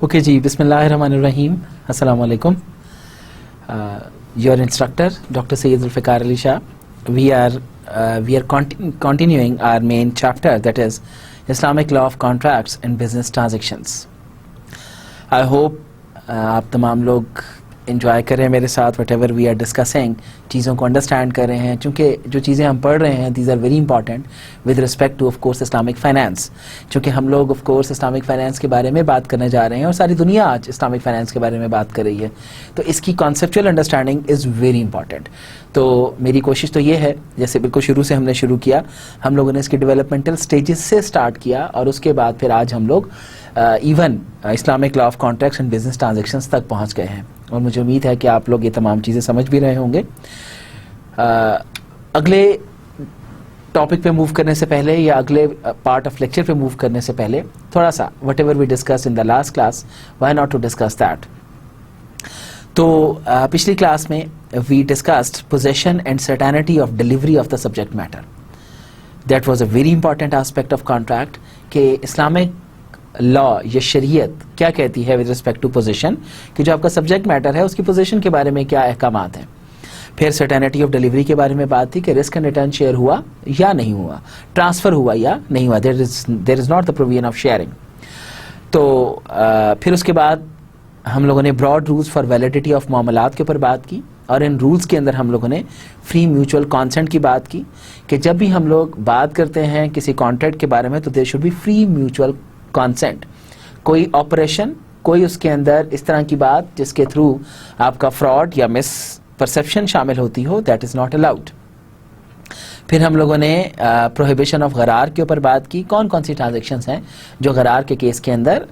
Okay जी, बिस्मिल्लाहिर्रहमानिर्रहीम, अस्सलाम वालेकुम. Your instructor, Dr. Sayyid Zulfikar Ali Shah. We are continuing our main chapter, that is Islamic law of contracts and business transactions. I hope आप तमाम लोग enjoy करें मेरे साथ. whatever we are discussing, चीज़ों को understand कर रहे हैं, क्योंकि जो चीज़ें हम पढ़ रहे हैं these are very important with respect to of course Islamic finance. क्योंकि हम लोग of course Islamic finance के बारे में बात करने जा रहे हैं और सारी दुनिया आज Islamic finance के बारे में बात कर रही है, तो इसकी conceptual understanding is very important. तो मेरी कोशिश तो ये है, जैसे बिल्कुल शुरू से हमने शुरू किया, हम लोगों ने इसकी डेवलपमेंटल स्टेजेस से स्टार्ट किया और उसके बाद फिर आज हम लोग even Islamic law of contracts and business transactions तक पहुंच गए हैं और मुझे उम्मीद है कि आप लोग ये तमाम चीज़ें समझ भी रहे होंगे. अगले टॉपिक पे मूव करने से पहले या अगले पार्ट ऑफ लेक्चर पे मूव करने से पहले थोड़ा सा whatever we discuss in the last class, why not to discuss that. तो पिछली क्लास में we discussed possession and certainty of delivery of the subject matter. That was a very important aspect of contract कि Islamic law या शरीयत क्या कहती है with respect to position, कि जो आपका सब्जेक्ट मैटर है उसकी पोजीशन के बारे में क्या अहकामात हैं. फिर सर्टेनिटी ऑफ डिलीवरी के बारे में बात थी कि रिस्क एंड रिटर्न शेयर हुआ या नहीं हुआ, ट्रांसफ़र हुआ या नहीं हुआ, there is not the provision of sharing. तो फिर उसके बाद हम लोगों ने broad rules for validity of मामलात के ऊपर बात की और इन रूल्स के अंदर हम लोगों ने फ्री म्यूचुअल कॉन्सेंट की बात की कि जब भी हम लोग बात करते हैं किसी कॉन्ट्रैक्ट के बारे में तो there should be free mutual consent. कोई ऑपरेशन, कोई उसके अंदर इस तरह की बात जिसके थ्रू आपका फ्रॉड या मिस परसेप्शन शामिल होती हो, दैट इज़ नॉट अलाउड. फिर हम लोगों ने प्रोहिबिशन ऑफ गरार के ऊपर बात की, कौन कौन सी ट्रांजैक्शंस हैं जो गरार के केस के अंदर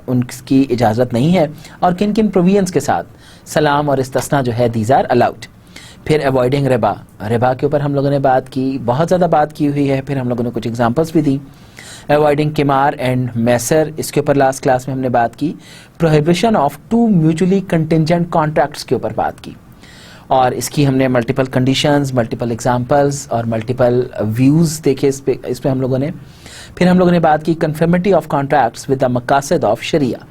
उनकी इजाज़त नहीं है और किन किन प्रोविजंस के साथ सलाम और इस्तिस्ना जो है दीज आर अलाउड. फिर अवॉइडिंग रिबा, रिबा के ऊपर हम लोगों ने बात की, बहुत ज़्यादा बात की हुई है. फिर हम लोगों ने कुछ एग्जांपल्स भी दी. अवॉइडिंग किमार एंड मैसर, इसके ऊपर लास्ट क्लास में हमने बात की. Prohibition of two mutually contingent contracts के ऊपर बात की और इसकी हमने मल्टीपल कंडीशंस, मल्टीपल एग्जांपल्स और मल्टीपल व्यूज़ देखे इस पे हम लोगों ने. फिर हम लोगों ने बात की conformity of contracts with the मकासद ऑफ शरिया,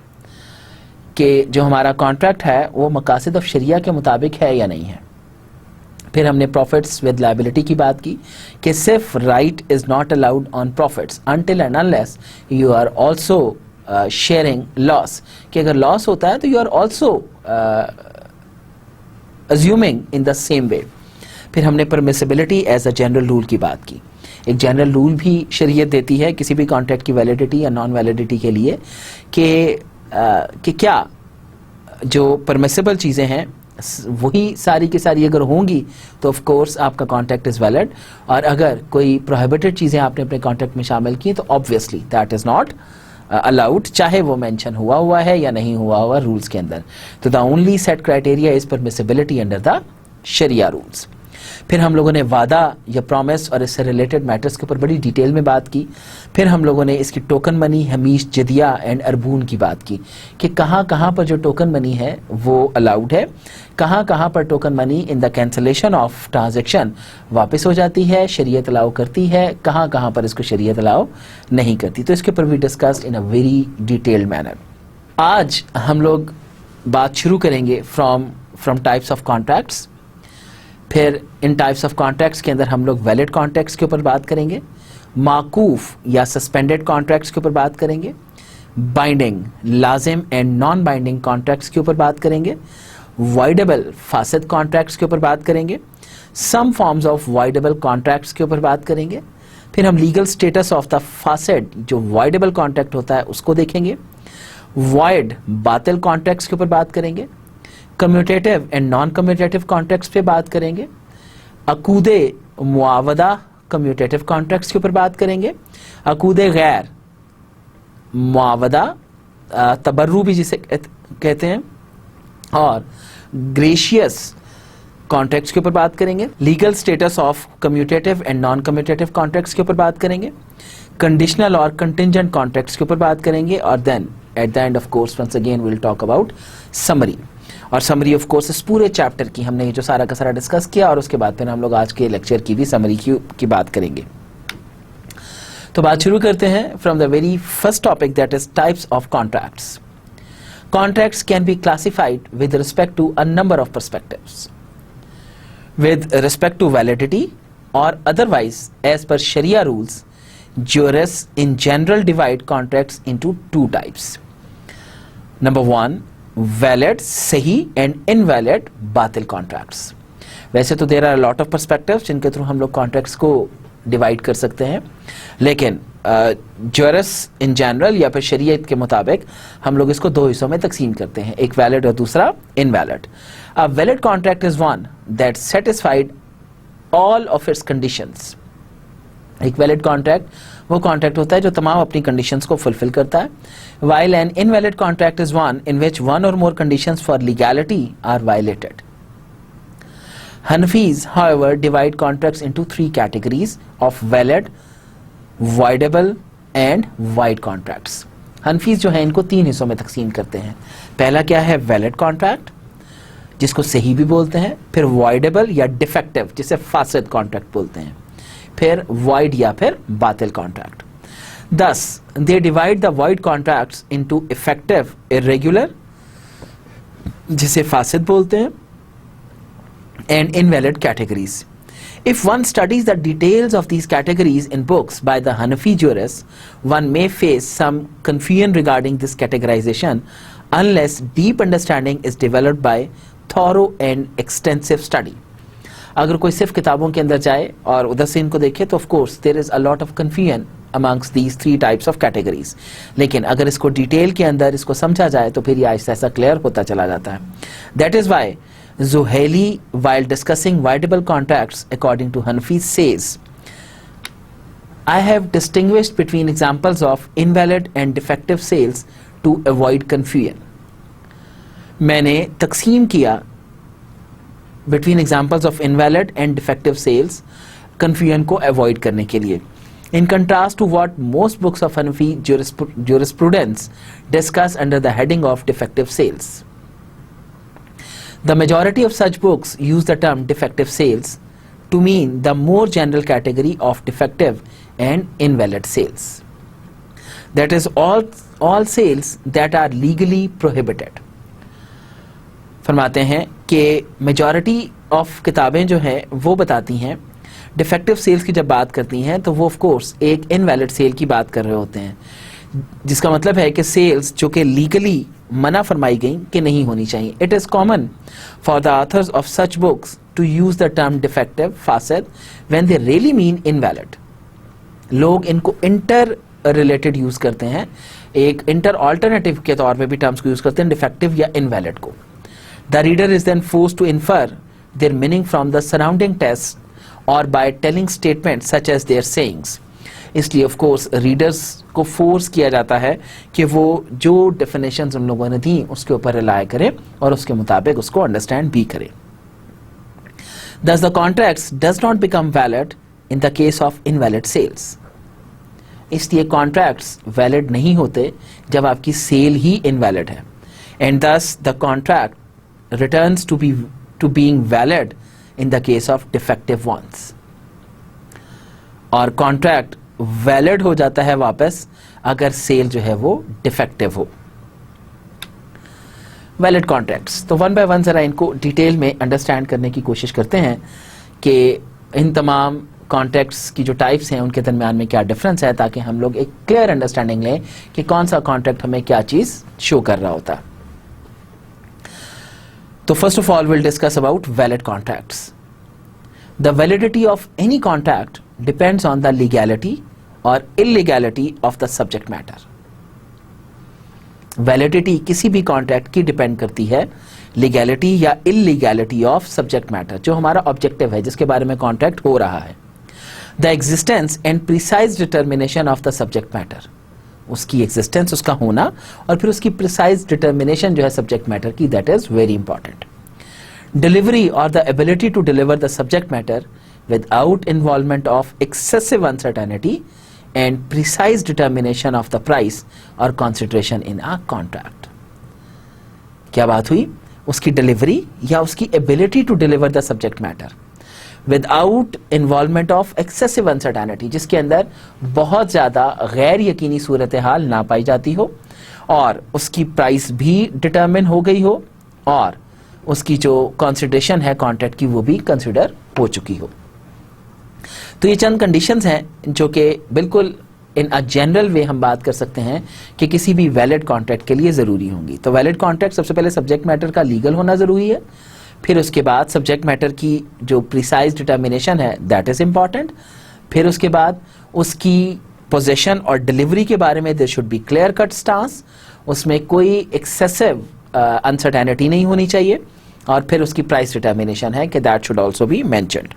कि जो हमारा कॉन्ट्रैक्ट है वो मकासद ऑफ शरिया के मुताबिक है या नहीं है. फिर हमने प्रॉफिट्स विद लायबिलिटी की बात की कि सिर्फ right is not allowed on profits until and unless you are also sharing loss, कि अगर लॉस होता है तो you are also assuming in the same way. फिर हमने permissibility as a general rule की बात की. एक जनरल रूल भी शरीयत देती है किसी भी कॉन्ट्रैक्ट की वैलिडिटी या नॉन वैलिडिटी के लिए कि क्या जो परमिसिबल चीज़ें हैं वही सारी की सारी अगर होंगी तो ऑफ कोर्स आपका कॉन्ट्रैक्ट इज़ वैलिड, और अगर कोई प्रोहिबिटेड चीज़ें आपने अपने कॉन्ट्रैक्ट में शामिल की तो obviously that is not allowed, चाहे वो मेंशन हुआ है या नहीं हुआ रूल्स के अंदर. तो the only set criteria is permissibility under the शरिया रूल्स. फिर हम लोगों ने वादा या प्रॉमिस और इससे रिलेटेड मैटर्स के ऊपर बड़ी डिटेल में बात की. फिर हम लोगों ने इसकी टोकन मनी, हमीश, जदिया एंड अरबून की बात की कि कहाँ कहाँ पर जो टोकन मनी है वो अलाउड है, कहाँ कहाँ पर token money in the cancellation of transaction वापस हो जाती है, शरीयत अलाउ करती है, कहाँ कहाँ पर इसको शरीयत अलाउ नहीं करती. तो इसके ऊपर भी discussed in a very detailed manner. आज हम लोग बात शुरू करेंगे फ्रॉम टाइप्स ऑफ कॉन्ट्रैक्ट्स. फिर इन टाइप्स ऑफ कॉन्ट्रैक्ट्स के अंदर हम लोग वैलिड कॉन्ट्रैक्ट्स के ऊपर बात करेंगे, माकूफ या सस्पेंडेड कॉन्ट्रैक्ट्स के ऊपर बात करेंगे, बाइंडिंग, लाजिम एंड नॉन बाइंडिंग कॉन्ट्रैक्ट्स के ऊपर बात करेंगे, वाइडेबल फासिद कॉन्ट्रैक्ट्स के ऊपर बात करेंगे, some forms of voidable contracts के ऊपर बात करेंगे. फिर हम लीगल स्टेटस ऑफ द फासिड जो वाइडेबल कॉन्ट्रैक्ट होता है उसको देखेंगे, वाइड बातिल कॉन्ट्रैक्ट्स के ऊपर बात करेंगे, commutative and non commutative contracts पे बात करेंगे, अकूदे मुआवदा कम्यूटेटिव कॉन्ट्रैक्ट्स के ऊपर बात करेंगे, अकूदे गैर मुआवदा तबर्रू भी जिसे कहते हैं, और ग्रेशियस कॉन्ट्रैक्ट्स के ऊपर बात करेंगे, legal status of commutative and non commutative contracts के ऊपर बात करेंगे, कंडीशनल और कंटिंजेंट कॉन्ट्रैक्ट्स के ऊपर बात करेंगे, और then at the end of course once again we will talk about summary. और समरी ऑफ कोर्स इस पूरे चैप्टर की हमने ये जो सारा का सारा डिस्कस किया और उसके बाद फिर हम लोग आज के लेक्चर की भी समरी की बात करेंगे. तो बात शुरू करते हैं from the very first topic that is types of contracts. Contracts can be classified with respect to a number of perspectives. With respect to validity or otherwise, as per Sharia rules, jurists in general divide contracts into two types. Number one, valid सही and invalid बातिल contracts. वैसे तो there are a lot of perspectives जिनके through हम लोग contracts को divide कर सकते हैं, लेकिन जरिस्ट इन जनरल या फिर शरीयत के मुताबिक हम लोग इसको दो हिस्सों में तकसीम करते हैं, एक वैलिड और दूसरा invalid. A valid contract is one that satisfied all of its conditions. एक वैलिड कॉन्ट्रैक्ट वो कॉन्ट्रैक्ट होता है जो तमाम अपनी कंडीशंस को फुलफिल करता है. While an invalid contract is one in which one or more conditions for legality are violated. Hanafis, however, divide contracts into three categories of valid, voidable and void contracts. Hanafis जो है इनको तीन हिस्सों में तकसीम करते हैं. पहला क्या है? valid contract, जिसको सही भी बोलते हैं, फिर voidable या defective जिसे फासिद contract बोलते हैं, फिर void या फिर बातिल contract. Thus, they divide the void contracts into effective, irregular जिसे फासिद बोलते हैं, and invalid categories. If one studies the details of these categories in books by the Hanafi jurists, one may face some confusion regarding this categorization unless deep understanding is developed by thorough and extensive study. अगर कोई सिर्फ किताबों के अंदर जाए और उधर से इनको देखे तो of course there is a lot of confusion amongst these three types of categories. लेकिन अगर इसको डिटेल के अंदर इसको समझा जाए तो फिर ये ऐसा ऐसा क्लियर होता चला जाता है. That is why Zuhaili, while discussing voidable contracts according to Hanafis, says, I have distinguished between examples of invalid and defective sales to avoid confusion. मैंने तकसीम किया between examples of invalid and defective sales confusion को avoid करने के लिए. In contrast to what most books of Hanafi jurisprudence discuss under the heading of defective sales. The majority of such books use the term defective sales to mean the more general category of defective and invalid sales. That is all sales that are legally prohibited. फरमाते हैं कि majority of किताबें जो हैं वो बताती हैं defective sales की जब बात करती हैं तो वो of course एक invalid sale की बात कर रहे होते हैं, जिसका मतलब है कि सेल्स जो कि लीगली मना फरमाई गई कि नहीं होनी चाहिए. It is common for the authors of such books to use the term defective फासिद when they really mean invalid. लोग इनको इंटर रिलेटेड यूज करते हैं, एक इंटर ऑल्टरनेटिव के तौर पे भी टर्म्स को यूज करते हैं डिफेक्टिव या इनवैलिड को. The reader is then forced to infer their meaning from the surrounding text or by telling statement such as their sayings. इसलिए ऑफ कोर्स रीडर्स को फोर्स किया जाता है कि वो जो डेफिनेशंस उन लोगों ने दी उसके ऊपर रिलाय करें और उसके मुताबिक उसको अंडरस्टैंड भी करें. Thus the contracts does not become valid in the case of invalid sales. इसलिए कॉन्ट्रैक्ट्स वैलिड नहीं होते जब आपकी सेल ही इनवैलिड है. And thus the contract returns to being valid in the case of defective ones. और contract valid हो जाता है वापस अगर सेल जो है वो डिफेक्टिव हो. वैलिड कॉन्ट्रैक्ट्स तो वन बाय वन जरा इनको डिटेल में अंडरस्टैंड करने की कोशिश करते हैं कि इन तमाम कॉन्ट्रैक्ट्स की जो टाइप्स हैं उनके दरमियान में क्या डिफरेंस है, ताकि हम लोग एक क्लियर अंडरस्टैंडिंग लें कि कौन सा कॉन्ट्रैक्ट हमें क्या चीज शो कर रहा होता. तो first of all will discuss about valid contracts. The validity of any contract depends on the legality or illegality of the subject matter. Validity किसी भी कॉन्ट्रैक्ट की डिपेंड करती है लीगैलिटी या इलीगैलिटी ऑफ सब्जेक्ट मैटर, जो हमारा objective है जिसके बारे में कॉन्ट्रैक्ट हो रहा है. The existence and precise determination of the subject matter, उसकी एग्जिस्टेंस, उसका होना, और फिर उसकी प्रिसाइज डिटर्मिनेशन जो है सब्जेक्ट मैटर की, that is very important. Delivery और the ability to deliver the subject matter without involvement of excessive uncertainty and precise determination of the price or consideration in a contract. क्या बात हुई? उसकी delivery या उसकी ability to deliver the subject matter without involvement of excessive uncertainty, जिसके अंदर बहुत ज्यादा गैर यकीनी सूरत हाल ना पाई जाती हो, और उसकी प्राइस भी डिटरमिन हो गई हो और उसकी जो कंसिडरेशन है कॉन्ट्रैक्ट की वो भी कंसिडर हो चुकी हो। तो ये चंद कंडीशंस हैं जो कि बिल्कुल इन अ जनरल वे हम बात कर सकते हैं कि किसी भी वैलिड कॉन्ट्रैक्ट के लिए ज़रूरी होंगी। तो वैलिड कॉन्ट्रैक्ट सबसे पहले सब्जेक्ट मैटर का लीगल होना ज़रूरी है, फिर उसके बाद सब्जेक्ट मैटर की जो प्रिसाइज डिटर्मिनेशन है दैट इज़ इम्पॉर्टेंट, फिर उसके बाद उसकी पोजेशन और डिलीवरी के बारे में there should be clear cut stance, उसमें कोई एक्सेसिव अनसर्टेनिटी नहीं होनी चाहिए, और फिर उसकी प्राइस डिटर्मिनेशन है कि that should also be mentioned.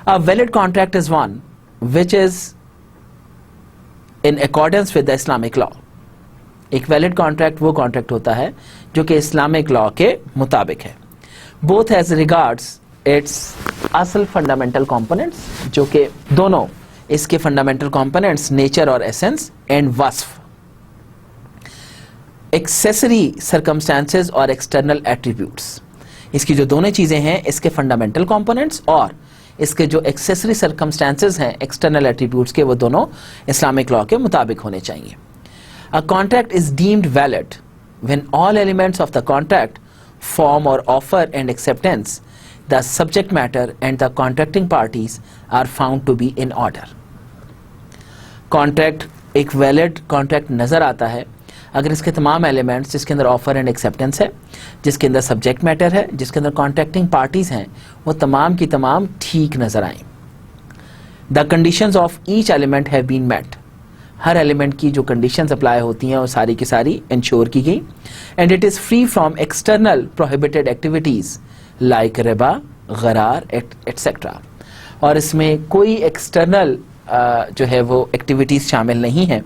A valid contract is one which is in accordance with the Islamic law. एक वैलिड कॉन्ट्रैक्ट वो कॉन्ट्रैक्ट होता है जो कि इस्लामिक लॉ के मुताबिक है, बोथ एज रिगार्ड्स इट्स असल फंडामेंटल कंपोनेंट्स, जो कि दोनों इसके फंडामेंटल कंपोनेंट्स नेचर और एसेंस एंड वस्फ, एक्सेसरी सर्कमस्टेंसेस और एक्सटर्नल एट्रीब्यूट्स, इसकी जो दोनों चीजें हैं इसके फंडामेंटल कंपोनेंट्स और इसके जो एक्सेसरी सर्कमस्टेंसेस हैं एक्सटर्नल एट्रीब्यूट्स के, वो दोनों इस्लामिक लॉ के मुताबिक होने चाहिए। A contract is deemed valid when all elements of the contract, form और offer and acceptance, the subject matter and the contracting parties are found to be in order. Contract एक valid contract नजर आता है अगर इसके तमाम elements, जिसके अंदर ऑफर एंड एक्सेप्टेंस है, जिसके अंदर सब्जेक्ट मैटर है, जिसके अंदर कॉन्ट्रैक्टिंग पार्टीज हैं, वो तमाम की तमाम ठीक नजर आए। The conditions of each element have been met, हर एलिमेंट की जो कंडीशंस अप्लाई होती हैं वो सारी की सारी इंश्योर की गई। And it is free from external prohibited activities like Riba, Gerar etcetera, और इसमें कोई एक्सटर्नल जो है वो एक्टिविटीज शामिल नहीं है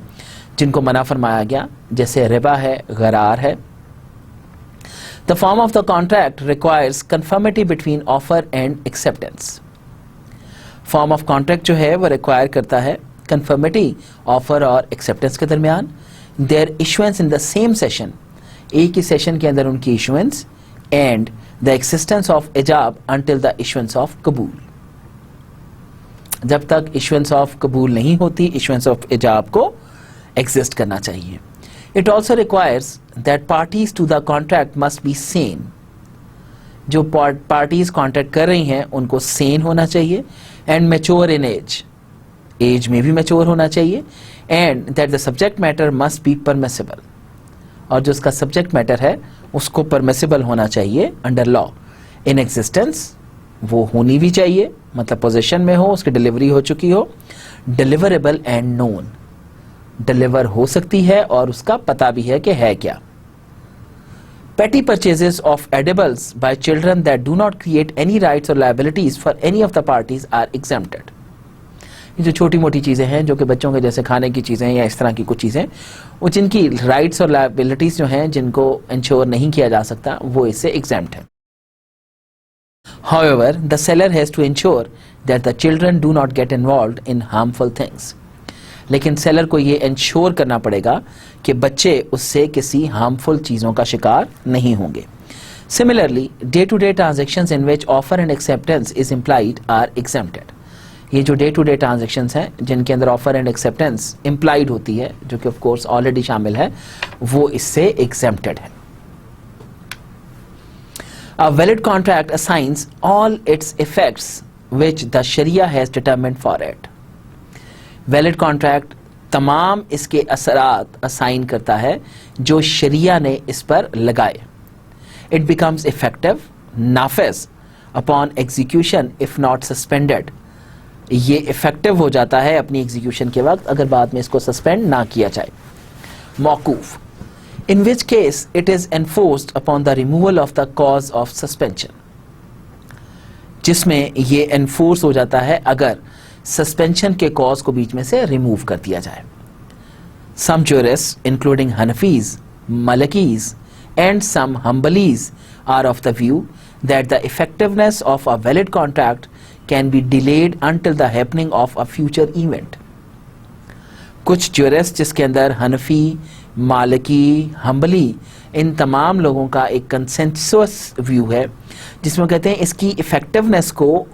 जिनको मना फरमाया गया, जैसे रिबा है, गरार है। The form of the contract requires conformity between offer and acceptance. Form of contract जो है वो रिक्वायर करता है कंफर्मिटी ऑफर और एक्सेप्टेंस के दरमियान, their issuance in the same session, एक ही सेशन के अंदर उनकी issuance, and the existence of इजाब अंटिल द इशुएंस ऑफ कबूल, जब तक इशुएंस ऑफ कबूल नहीं होती इशुएंस ऑफ इजाब को एग्जिस्ट करना चाहिए। It also requires that parties to the contract must be sane, जो पार्टीज कॉन्ट्रैक्ट कर रही हैं उनको सेन होना चाहिए, and mature in age, age में भी मैच्योर होना चाहिए, and that the subject matter must be permissible, और जो उसका सब्जेक्ट मैटर है उसको परमिसिबल होना चाहिए अंडर लॉ। इन एग्जिस्टेंस वो होनी भी चाहिए, मतलब पोजीशन में हो, उसकी डिलीवरी हो चुकी हो, डिलीवरेबल एंड नोन, डिलीवर हो सकती है और उसका पता भी है कि है क्या। Petty purchases of edibles by children that do not create any rights or liabilities for any of the parties are exempted. ये जो छोटी मोटी चीजें हैं जो कि बच्चों के जैसे खाने की चीजें या इस तरह की कुछ चीजें, वो जिनकी राइट्स और लायबिलिटीज जो हैं जिनको इंश्योर नहीं किया जा सकता वो इससे एग्जेम्प्ट है। However, the seller has to ensure that the children do not get involved in harmful things. लेकिन सेलर को ये इंश्योर करना पड़ेगा कि बच्चे उससे किसी हार्मफुल चीज़ों का शिकार नहीं होंगे। Similarly, day-to-day transactions in which offer and acceptance is implied are exempted. ये जो day-to-day transactions हैं जिनके अंदर offer and acceptance implied होती है, जो कि of course already शामिल है, वो इससे exempted है। A valid contract assigns all its effects which the Sharia has determined for it. Valid contract तमाम इसके असरात असाइन करता है जो शरिया ने इस पर लगाए। It becomes effective, नाफिज upon execution if not suspended. ये इफेक्टिव हो जाता है अपनी एग्जीक्यूशन के वक्त अगर बाद में इसको सस्पेंड ना किया जाए। मौकूफ, in which case it is enforced upon the removal of the cause of suspension, जिसमें ये एनफोर्स हो जाता है अगर सस्पेंशन के कॉज को बीच में से रिमूव कर दिया जाए। Some jurists, including Hanafis, Malikis, and some Hanbalis, are of the view that the effectiveness of a valid contract can be delayed until the happening of a future event. कुछ jurists जिसके अंदर हनफी, मालिकी, humbly, इन तमाम लोगों का एक consensus view है जिसमें कहते हैं इसकी इफेक्टिवनेस को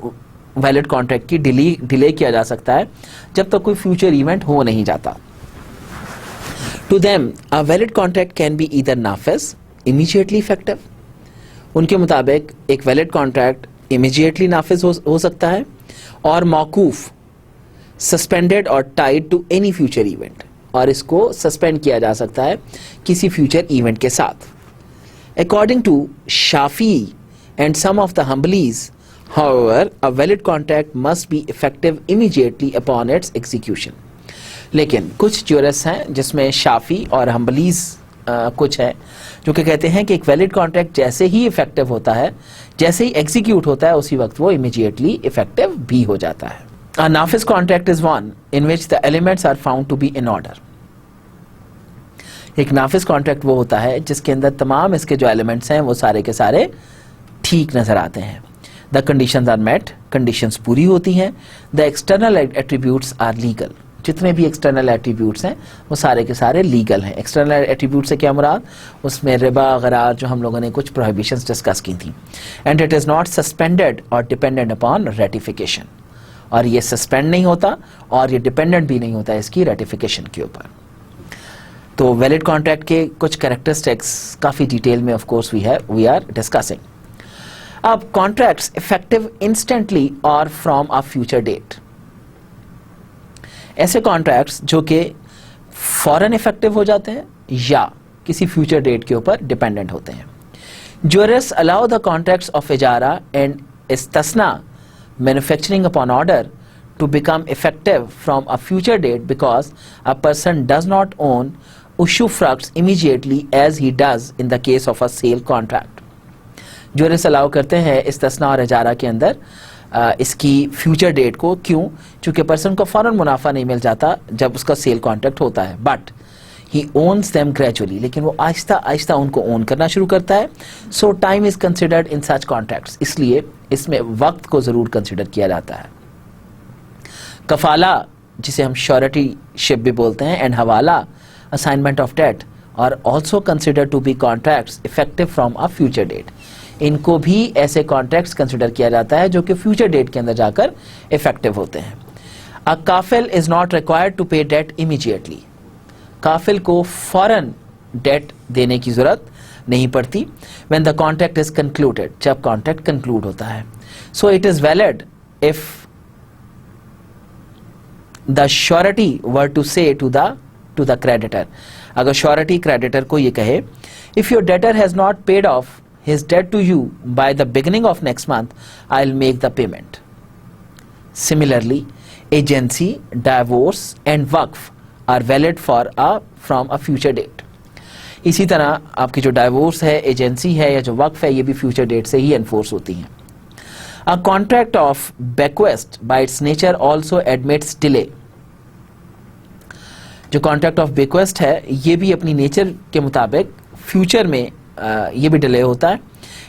वैलिड कॉन्ट्रैक्ट की डिले किया जा सकता है जब तक कोई फ्यूचर इवेंट हो नहीं जाता। To them, a valid contract can be either नाफिज, immediately effective. उनके मुताबिक एक वैलिड कॉन्ट्रैक्ट इमीडिएटली नाफिज हो सकता है, और मौकूफ, सस्पेंडेड और tied to any future event, और इसको सस्पेंड किया जा सकता है किसी फ्यूचर इवेंट के साथ. According to Shafi and some of the Hanbalis, however, a valid contract must be effective immediately upon its execution. लेकिन कुछ ज्यूरिस्ट हैं जिसमें शाफी और हम्बलीज कुछ है जो कि कहते हैं कि एक वैलिड कॉन्ट्रैक्ट जैसे ही इफेक्टिव होता है, जैसे ही एग्जीक्यूट होता है, उसी वक्त वो इमीडिएटली इफेक्टिव भी हो जाता है. A nafiz contract is one in which the elements are found to be in order. एक नाफिज कॉन्ट्रैक्ट वो होता है जिसके अंदर तमाम इसके जो एलिमेंट्स हैं वो सारे के सारे ठीक नजर आते हैं. The conditions are met, conditions पूरी होती हैं. The external attributes are legal, जितने भी एक्सटर्नल एट्रीब्यूट्स हैं वो सारे के सारे लीगल हैं. एक्सटर्नल एट्रीब्यूट से क्या मुराद, उसमें रिबा गरार जो हम लोगों ने कुछ प्रोहिबिशंस डिस्कस की थी. And it is not suspended और डिपेंडेंट अपॉन रेटिफिकेशन, और ये सस्पेंड नहीं होता और ये डिपेंडेंट भी नहीं होता इसकी रेटिफिकेशन के ऊपर. तो वैलिड कॉन्ट्रैक्ट के कुछ कैरेक्टरिस्टिक्स काफ़ी डिटेल में of course we are discussing. अब कॉन्ट्रैक्ट्स इफेक्टिव इंस्टेंटली और फ्रॉम अ फ्यूचर डेट. ऐसे कॉन्ट्रैक्ट्स जो कि फौरन इफेक्टिव हो जाते हैं या किसी फ्यूचर डेट के ऊपर डिपेंडेंट होते हैं. Jurists allow the contracts of इजारा एंड इस्तिस्ना manufacturing upon order to become effective from a future date because a person does not own usufructs immediately as he does in the case of a sale contract. Jurist allow करते हैं इस्तिस्ना और इजारा के अंदर इसकी future date को. क्यों? चूंकि person को फौरन मुनाफा नहीं मिल जाता जब उसका सेल कॉन्ट्रैक्ट होता है, but he owns them gradually, लेकिन वो आहिस्ता आहिस्ता उनको ओन करना शुरू करता है. सो time is considered in such contracts, इसलिए इसमें वक्त को जरूर कंसिडर किया जाता है. कफाला, जिसे हम श्योरिटी शिप भी बोलते हैं, एंड हवाला, assignment of debt, are also consider to be contracts effective from a future date. इनको भी ऐसे कॉन्ट्रैक्ट्स कंसिडर किया जाता है जो कि फ्यूचर डेट के अंदर जाकर इफेक्टिव होते हैं. अ काफिल is not required to pay debt immediately. काफिल को फौरन डेट देने की जरूरत नहीं पड़ती. When the contract is concluded, जब कॉन्ट्रैक्ट कंक्लूड होता है. So it is valid if the surety were to say to the creditor. अगर श्योरिटी क्रेडिटर को ये कहे, if your debtor has not paid off his debt to you by the beginning of next month, I'll make the payment. Similarly, agency, divorce and waqf are valid from a future date. इसी तरह आपकी जो divorce है, agency है या जो वक्फ है, ये भी फ्यूचर डेट से ही एनफोर्स होती हैं. A contract of bequest by its nature also admits delay. जो कॉन्ट्रैक्ट ऑफ बेक्वेस्ट है ये भी अपनी नेचर के मुताबिक फ्यूचर में ये भी डिले होता है.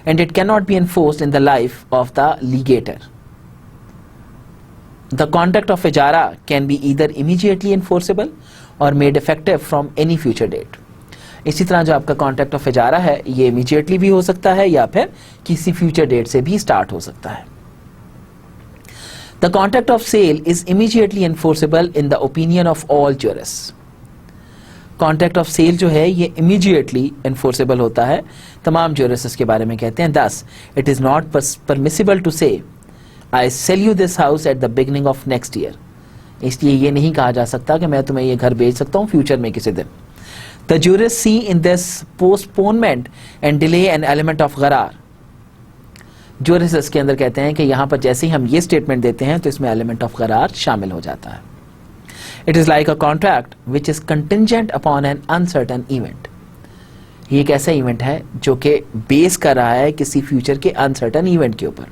And it can not be enforced in the life of the legator. The contract of इजारा can be either immediately enforceable or made effective from any future date. इसी तरह जो आपका कॉन्ट्रैक्ट ऑफ इजारा है ये इमीडिएटली भी हो सकता है या फिर किसी फ्यूचर डेट से भी स्टार्ट हो सकता है. The contract of sale is immediately enforceable in the opinion of all jurists. Contract of sale जो है ये इमीडिएटली एनफोर्सेबल होता है, तमाम ज्यूरिस्ट्स के बारे में कहते हैं. Thus it is not permissible to say I sell you this house at the beginning of next year. इसलिए ये नहीं कहा जा सकता कि मैं तुम्हें ये घर बेच सकता हूँ फ्यूचर में किसी दिन. The jurist see in this postponement and delay an element of गरार. ज्यूरिस्ट इसके अंदर कहते हैं कि यहाँ पर जैसे ही हम ये स्टेटमेंट देते हैं तो इसमें एलिमेंट ऑफ गरार शामिल हो जाता है. It is like a contract which is contingent upon an uncertain event. ये एक ऐसा इवेंट है जो कि बेस कर रहा है किसी फ्यूचर के अनसर्टन इवेंट के ऊपर.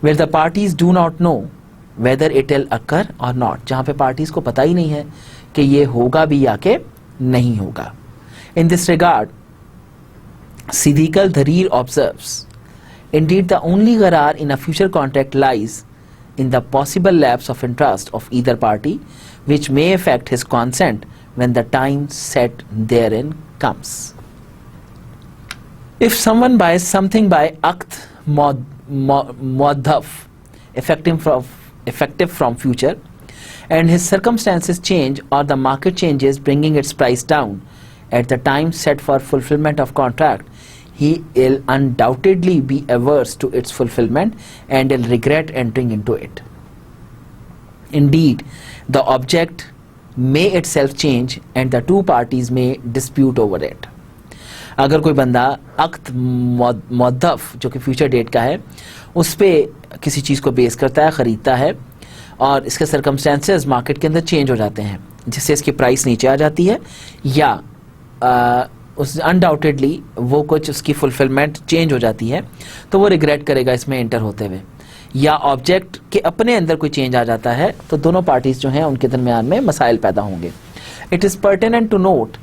Where the parties do not know whether it will occur or not. जहाँ पे पार्टीज को पता ही नहीं है कि ये होगा भी या कि नहीं होगा. In this regard, Siddiq al-Dharir observes, indeed the only gharar in a future contract lies in the possible lapse of interest of either party, which may affect his consent when the time set therein comes. If someone buys something by aqd muaddaf, effective from future, and his circumstances change or the market changes bringing its price down at the time set for fulfillment of contract, he will undoubtedly be averse to its fulfillment and will regret entering into it. Indeed, the object may itself change and the two parties may dispute over it. अगर कोई बंदा अक्त मुद्दफ जो कि future date का है उस पर किसी चीज़ को बेस करता है, ख़रीदता है और इसके सर्कमस्टेंसेस मार्केट के अंदर चेंज हो जाते हैं जिससे इसकी प्राइस नीचे आ जाती है या उस अनडाउटेडली वो कुछ उसकी फुलफिलमेंट चेंज हो जाती है तो वो रिग्रेट करेगा इसमें एंटर होते हुए, या ऑब्जेक्ट के अपने अंदर कोई चेंज आ जाता है तो दोनों पार्टीज जो हैं उनके दरमियान में मसाइल पैदा होंगे. It is pertinent to note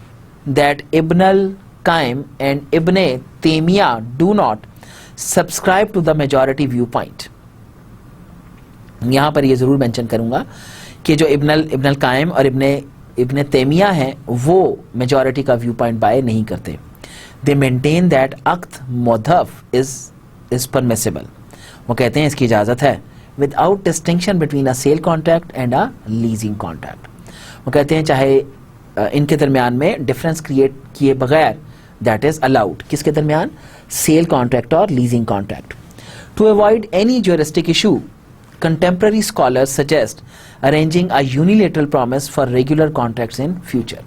that Ibn Qayyim and Ibn Taymiyya do not subscribe to the majority viewpoint. यहाँ पर ये ज़रूर मेंशन करूँगा कि जो इब्न कायम और इब्न तेमिया हैं वो मेजॉरिटी का व्यू पॉइंट बाय नहीं करते. दे मेंटेन दैट अक्त मुद्दफ इज परमिसिबल. वो कहते हैं इसकी इजाज़त है without distinction between a sale contract and a leasing contract. वो कहते हैं चाहे इनके दरमियान में डिफरेंस क्रिएट किए बगैर दैट इज़ अलाउड. किसके दरमियान? सेल कॉन्ट्रैक्ट और leasing contract. To avoid any juristic issue, contemporary scholars suggest arranging a unilateral promise for regular contracts in future.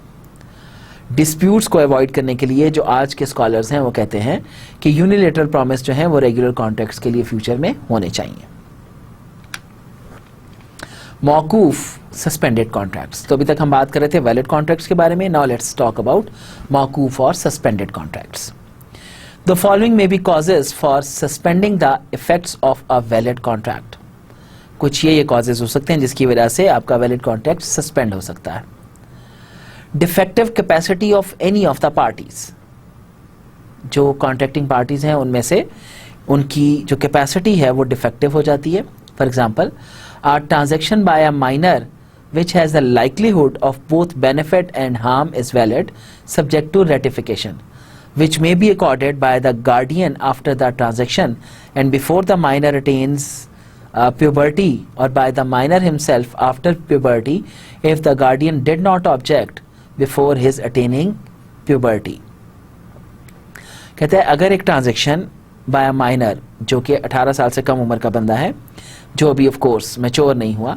Disputes को अवॉइड करने के लिए जो आज के स्कॉलर्स हैं वो कहते हैं कि यूनिलेटरल प्रॉमिस जो है वो रेगुलर कॉन्ट्रैक्ट्स के लिए फ्यूचर में होने चाहिए. मौकूफ सस्पेंडेड कॉन्ट्रैक्ट्स. तो अभी तक हम बात कर रहे थे वैलिड कॉन्ट्रैक्ट्स के बारे में. नाउ लेट्स टॉक अबाउट मौकूफ और suspended contracts. The following may be causes for suspending the effects of a valid contract. कुछ ये कॉजेज हो सकते हैं जिसकी वजह से आपका वैलिड कॉन्ट्रैक्ट सस्पेंड हो सकता है. Defective capacity of any of the parties. जो कॉन्ट्रैक्टिंग पार्टीज हैं उनमें से उनकी जो कैपेसिटी है वो डिफेक्टिव हो जाती है. For example, a transaction by a minor which has the likelihood of both benefit and harm is valid subject to ratification, which may be accorded by the guardian after the transaction and before the minor attains puberty, or by the minor himself after puberty if the guardian did not object before his attaining puberty. कहते हैं अगर एक transaction bye a minor जो कि 18 साल से कम उम्र का बंदा है जो अभी ऑफ कोर्स मैच्योर नहीं हुआ,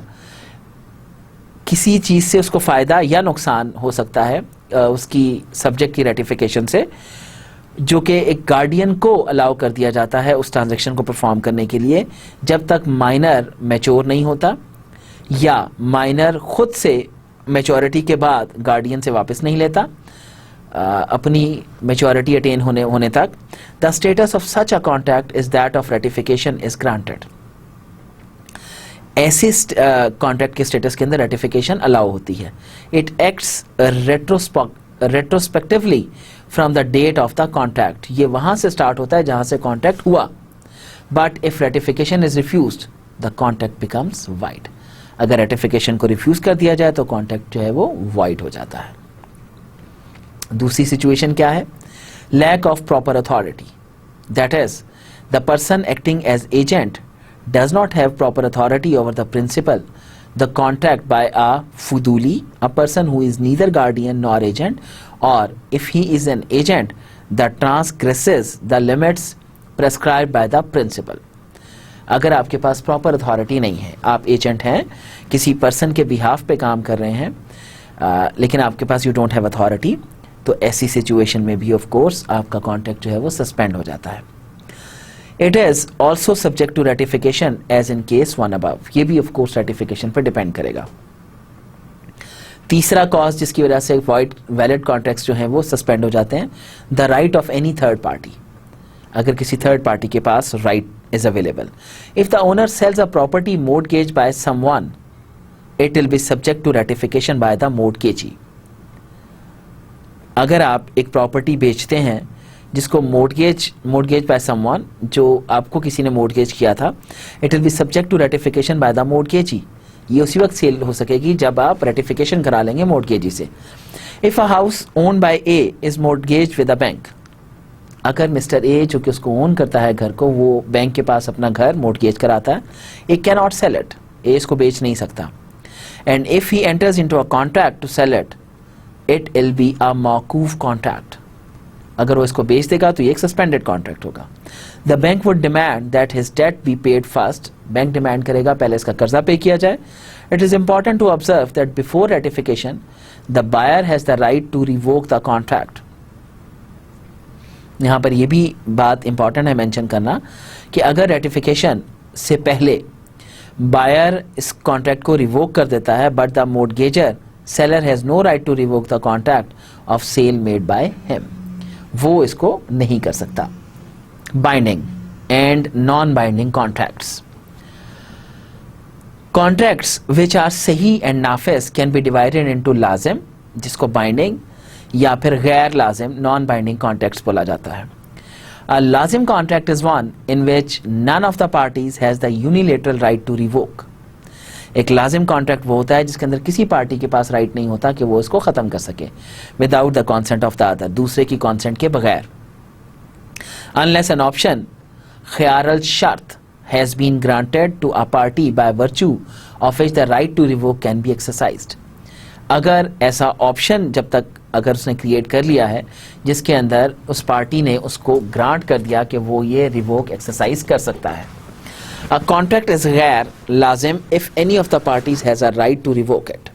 किसी चीज़ से उसको फ़ायदा या नुकसान हो सकता है उसकी सब्जेक्ट की रेटिफिकेशन से, जो कि एक गार्डियन को अलाउ कर दिया जाता है उस ट्रांजैक्शन को परफॉर्म करने के लिए जब तक माइनर मैच्योर नहीं होता या माइनर खुद से मैच्योरिटी के बाद गार्डियन से वापस नहीं लेता अपनी मैच्योरिटी अटेन होने तक. The status of such a contract is that of ratification is granted. ऐसे कॉन्ट्रैक्ट के स्टेटस के अंदर रेटिफिकेशन अलाउ होती है. It acts retrospectively from the date of the contract. ये वहां से स्टार्ट होता है जहां से कॉन्ट्रैक्ट हुआ. But if ratification is refused the contract becomes wide. अगर रेटिफिकेशन को रिफ्यूज कर दिया जाए तो कॉन्ट्रैक्ट जो है वो वाइड हो जाता है. दूसरी सिचुएशन क्या है? Lack of proper authority. That is the person acting as agent does not have proper authority over the principal, the contract by a fuduli, a person who is neither guardian nor agent, or if he is an agent that transgresses the limits prescribed by the principal. अगर आपके पास proper authority नहीं है, आप agent हैं, किसी person के behalf पे काम कर रहे हैं लेकिन आपके पास यू डोंट हैव अथॉरिटी, तो ऐसी सिचुएशन में भी ऑफ कोर्स आपका कॉन्ट्रैक्ट जो है वो सस्पेंड हो जाता है. It is also subject to ratification as in case one above. ये भी of course ratification पर डिपेंड करेगा. तीसरा कॉज जिसकी वजह से वैलिड कॉन्ट्रैक्ट्स जो हैं वो सस्पेंड हो जाते हैं, the right of any third party. अगर किसी थर्ड पार्टी के पास right is available. If the owner sells a property mortgage by someone, it will be subject to ratification by the mortgagee. अगर आप एक प्रॉपर्टी बेचते हैं जिसको मोर्टगेज बाय समवन, जो आपको किसी ने मोर्टगेज किया था, it will be subject to ratification by the mortgagee. ये उसी वक्त सेल हो सकेगी जब आप रेटिफिकेशन करा लेंगे मोर्टगेजी से. If a house own by A is mortgage with a bank. अगर मिस्टर ए जो कि उसको ओन करता है घर को, वो बैंक के पास अपना घर मोर्टगेज कराता है, ए कैन नॉट सेल इट. ए इसको बेच नहीं सकता. and if he enters into a contract to sell it, it will be a mawkuf contract. अगर वो इसको बेच देगा तो ये एक सस्पेंडेड कॉन्ट्रैक्ट होगा. The bank would demand that his debt be paid first. Bank demand करेगा पहले इसका कर्जा पे किया जाए. It is important to observe that before ratification the buyer has the right to revoke the contract. यहां पर यह भी बात इंपॉर्टेंट है मेंशन करना कि अगर रेटिफिकेशन से पहले बायर इस कॉन्ट्रैक्ट को रिवोक कर देता है, but the mortgagor seller has no right to revoke the contract of sale made by him, वो इसको नहीं कर सकता. Binding and non binding contracts. Contracts which are सही एंड नाफिज कैन बी डिवाइडेड इनटू लाजिम, जिसको बाइंडिंग, या फिर गैर लाजिम नॉन बाइंडिंग कॉन्ट्रैक्ट्स बोला जाता है. A lazim contract is one in which none of the parties has the unilateral right to revoke. एक लाजिम कॉन्ट्रैक्ट वो होता है जिसके अंदर किसी पार्टी के पास राइट नहीं होता कि वो इसको खत्म कर सके without the consent of the other, दूसरे की कॉन्सेंट के बगैर. अनलेस एन ऑप्शन खियारल शर्त has been granted to a party by virtue of which the right to revoke can be exercised. अगर ऐसा ऑप्शन जब तक अगर उसने क्रिएट कर लिया है जिसके अंदर उस पार्टी ने उसको ग्रांट कर दिया कि वो ये रिवोक एक्सरसाइज कर सकता है. अ कॉन्ट्रैक्ट इज गैर लाजिम if any of the parties has a right to revoke it.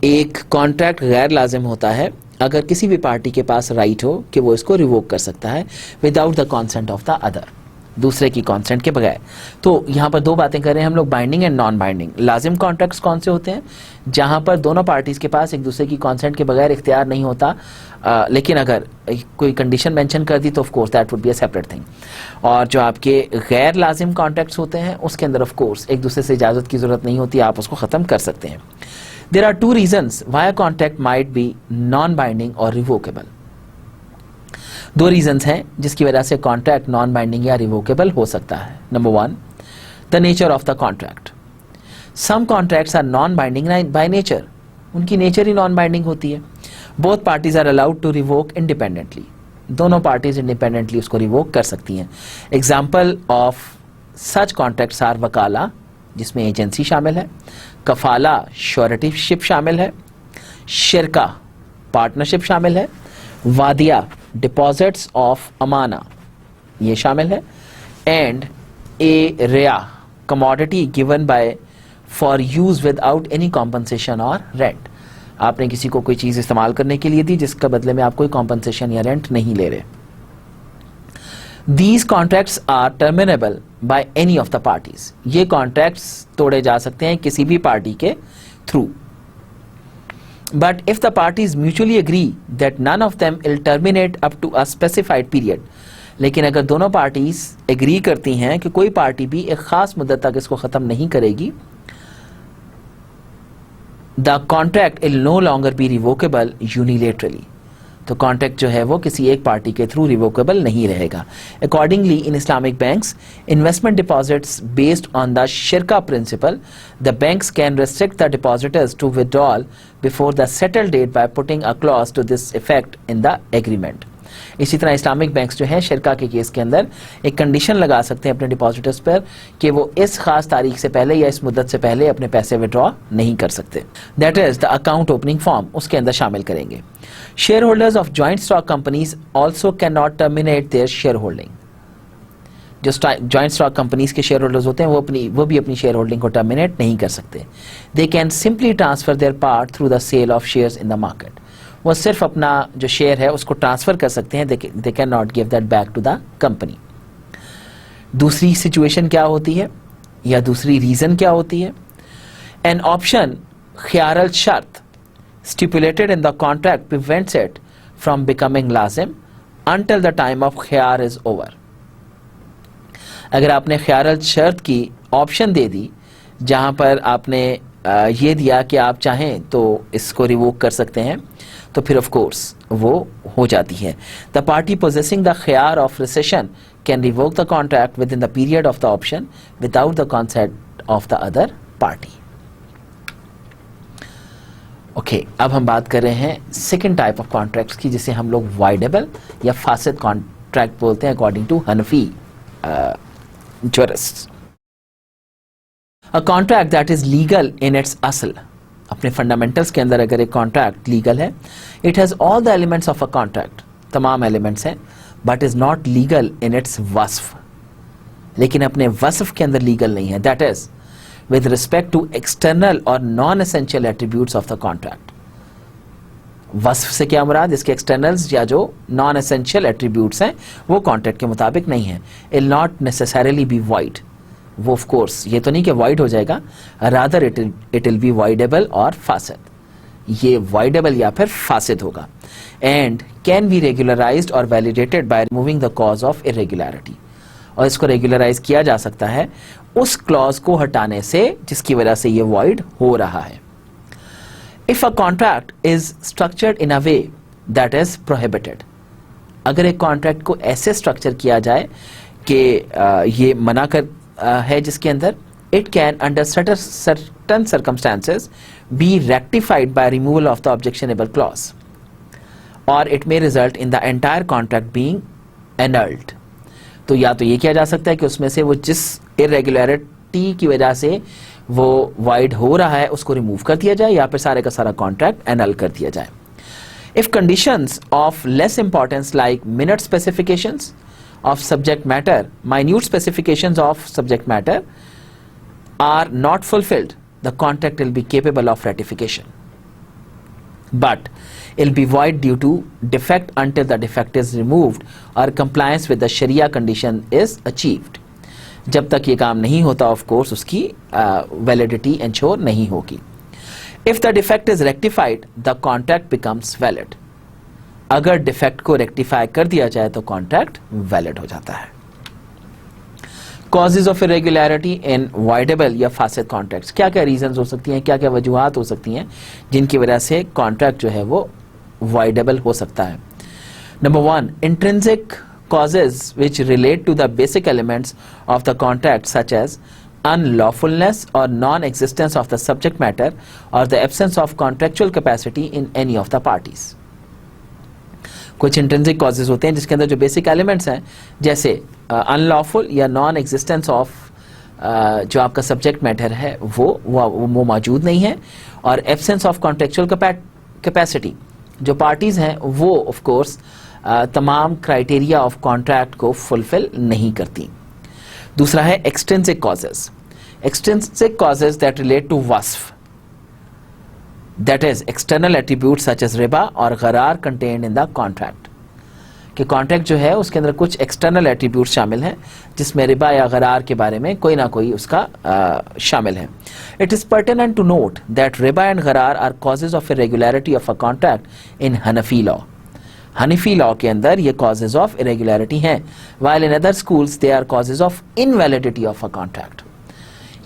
एक कॉन्ट्रैक्ट गैर लाजिम होता है अगर किसी भी पार्टी के पास राइट हो कि वो इसको रिवोक कर सकता है without the consent of the other, दूसरे की कॉन्सेंट के बगैर. तो यहां पर दो बातें कर रहे हैं हम लोग, बाइंडिंग एंड नॉन बाइंडिंग. लाजिम कॉन्ट्रैक्ट्स कौन से होते हैं? जहां पर दोनों पार्टीज के पास एक दूसरे की कॉन्सेंट के बगैर इख्तियार नहीं होता, लेकिन अगर कोई कंडीशन मेंशन कर दी तो of course that would be a separate thing. और जो आपके गैर लाजिम कॉन्ट्रैक्ट्स होते हैं उसके अंदर ऑफ कोर्स एक दूसरे से इजाजत की जरूरत नहीं होती, आप उसको खत्म कर सकते हैं. There are two reasons why a contract might be non binding और रिवोकेबल. दो रीजंस हैं जिसकी वजह से कॉन्ट्रैक्ट नॉन बाइंडिंग या रिवोकेबल हो सकता है. Number one, the nature of the contract. Some contracts are non binding by nature, उनकी नेचर ही नॉन बाइंडिंग होती है. Both parties are allowed to revoke independently, दोनों पार्टीज इंडिपेंडेंटली उसको रिवोक कर सकती हैं. Example of such contracts are वकाला, जिसमें एजेंसी शामिल है, कफाला श्योरिटीशिप शामिल है, शिरका पार्टनरशिप शामिल है, वादिया डिपॉजिट्स ऑफ अमाना ये शामिल है, एंड ए रिया commodity given by for use without any compensation और रेंट. आपने किसी को कोई चीज इस्तेमाल करने के लिए दी जिसका बदले में आप कोई कॉम्पनसेशन या रेंट नहीं ले रहे. These contracts are terminable by any of the parties. ये कॉन्ट्रैक्ट्स तोड़े जा सकते हैं किसी भी पार्टी के through. But if the parties mutually agree that none of them will terminate up to a specified period, लेकिन अगर दोनों पार्टीज एग्री करती हैं कि कोई पार्टी भी एक खास मुद्दत तक इसको खत्म नहीं करेगी, the contract will no longer be revocable unilaterally. तो कॉन्ट्रैक्ट जो है वो किसी एक पार्टी के थ्रू रिवोकेबल नहीं रहेगा. Accordingly in Islamic banks investment deposits based on the शिरका principle, the banks can restrict the depositors to withdrawal before the settle date by putting a clause to this effect in the agreement. इसी तरह Islamic banks जो हैं शिरका के case के अंदर एक condition लगा सकते हैं अपने डिपॉजिटर्स पर कि वो इस खास तारीख से पहले या इस मुद्दत से पहले अपने पैसे विड्रॉ नहीं कर सकते. That is the account opening form, उसके अंदर शामिल करेंगे. Share holders of joint stock companies also can not terminate their share holding. जो ज्वाइंट स्टॉक कंपनीज के शेयर होल्डर्स होते हैं वो भी अपनी शेयर होल्डिंग को टर्मिनेट नहीं कर सकते. They can simply transfer their part through the sale of shares in the market. वो सिर्फ अपना जो शेयर है उसको ट्रांसफर कर सकते हैं, they can not give that back to the company. दूसरी सिचुएशन क्या होती है या दूसरी रीजन क्या होती है? एन ऑप्शन खियारल शर्त stipulated in the contract prevents it from becoming lazim until the time of खियार is over. अगर आपने खियारल शर्त की ऑप्शन दे दी जहां पर आपने ये दिया कि आप चाहें तो इसको रिवोक कर सकते हैं, तो फिर ऑफ कोर्स वो हो जाती है. द पार्टी पोजेसिंग द खियार of rescission can revoke the contract within the period of the option without the consent of the other party. Okay, अब हम बात कर रहे हैं सेकेंड टाइप ऑफ कॉन्ट्रैक्ट्स की, जिसे हम लोग वाइडेबल या फासिद कॉन्ट्रैक्ट बोलते हैं according to Hanafi jurist. A contract that is legal in its असल, अपने फंडामेंटल्स के अंदर अगर एक कॉन्ट्रैक्ट लीगल है, it has all the elements of a contract, तमाम एलिमेंट्स हैं, but is not legal in its वस्फ, लेकिन अपने वस्फ के अंदर लीगल नहीं है, that is with respect to external or non essential attributes of the contract. वस्फ से क्या मुराद, इसके एक्सटर्नल्स या जो नॉन एसेंशियल एट्रीब्यूट्स हैं वो कॉन्ट्रैक्ट के मुताबिक नहीं है। इल नॉट नेसेसरीली बी वाइड, वो ऑफ कोर्स ये तो नहीं कि वाइड हो जाएगा, rather it will B voidable और फासिद, ये वाइडेबल या फिर फासिद होगा। एंड कैन बी रेगुलराइज्ड और validated by removing the cause of irregularity, और इसको रेगुलराइज किया जा सकता है उस क्लॉज को हटाने से जिसकी वजह से ये वॉइड हो रहा है। If a contract is structured in a way that is prohibited, अगर एक कॉन्ट्रैक्ट को ऐसे स्ट्रक्चर किया जाए कि ये मना कर है जिसके अंदर, it can under certain circumstances be rectified by removal of the objectionable clause, or it may result in the entire contract being annulled. तो या तो ये किया जा सकता है कि उसमें से वो जिस इरेगुलरिटी की वजह से वो वाइड हो रहा है उसको रिमूव कर दिया जाए, या फिर सारे का सारा कॉन्ट्रैक्ट एनल कर दिया जाए। If conditions of less importance like minute specifications of subject matter, minute specifications of subject matter are not fulfilled, the contract will be capable of ratification, but it will be void due to defect until the defect is removed or compliance with the sharia condition is achieved. जब तक ये काम नहीं होता of course उसकी validity ensure नहीं होगी। If the defect is rectified, the contract becomes valid. अगर डिफेक्ट को रेक्टिफाई कर दिया जाए तो कॉन्ट्रैक्ट वैलिड हो जाता है। Causes of irregularity in voidable या फासिद कॉन्ट्रैक्ट्स, क्या क्या रीजंस हो सकती हैं, क्या क्या वजूहात हो सकती हैं जिनकी वजह से कॉन्ट्रैक्ट जो है वो वाइडेबल हो सकता है। Number 1, intrinsic causes which relate to the basic elements of the contract such as unlawfulness or non-existence of the subject matter or the absence of contractual capacity in any of the parties. कुछ intrinsic causes होते हैं जिसके अंदर जो basic elements हैं जैसे unlawful या non existence of जो आपका सब्जेक्ट मैटर है वो मौजूद नहीं है, और एब्सेंस ऑफ कॉन्ट्रेक्चुअल कैपेसिटी, जो पार्टीज हैं वो ऑफ कोर्स तमाम क्राइटेरिया ऑफ कॉन्ट्रैक्ट को फुलफिल नहीं करती। दूसरा है extrinsic causes, extrinsic causes that relate to वस्फ, that is external attributes such as रिबा और गरार contained in the contract, कि कॉन्ट्रैक्ट जो है उसके अंदर कुछ एक्सटर्नल एट्रीब्यूट शामिल हैं जिसमें रिबा या गरार के बारे में कोई ना कोई उसका शामिल है। It is pertinent to note that रिबा एंड गरार are causes of irregularity of a contract in Hanafi law. Hanafi law के अंदर ये कॉजेज ऑफ इरेगुलरिटी हैं, while in other schools they are causes of invalidity of a contract।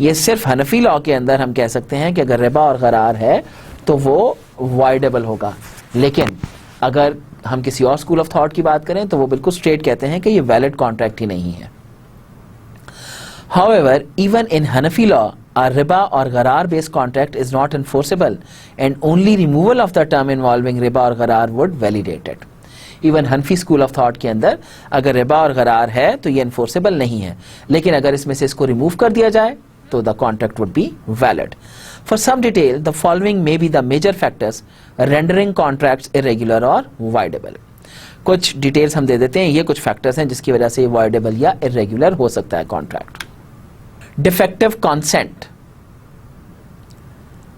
ये सिर्फ हनफी law के अंदर हम कह सकते हैं कि अगर रिबा और गरार है तो वो वाइडेबल होगा, लेकिन अगर हम किसी और स्कूल ऑफ थॉट की बात करें तो वो बिल्कुल स्ट्रेट कहते हैं कि ये वैलिड कॉन्ट्रैक्ट ही नहीं है। However, even in Hanafi law, a riba or gharar based contract is not enforceable and only removal of the term involving riba or gharar would validate it. Even Hanafi school of thought के अंदर अगर रिबा और गरार है तो ये enforceable नहीं है, लेकिन अगर इसमें से इसको रिमूव कर दिया जाए तो the contract would be valid. For some detail, the following may be the major factors rendering contracts irregular or voidable. कुछ डिटेल्स हम दे देते हैं, ये कुछ फैक्टर्स हैं जिसकी वजह से ये voidable या irregular हो सकता है contract. Defective consent,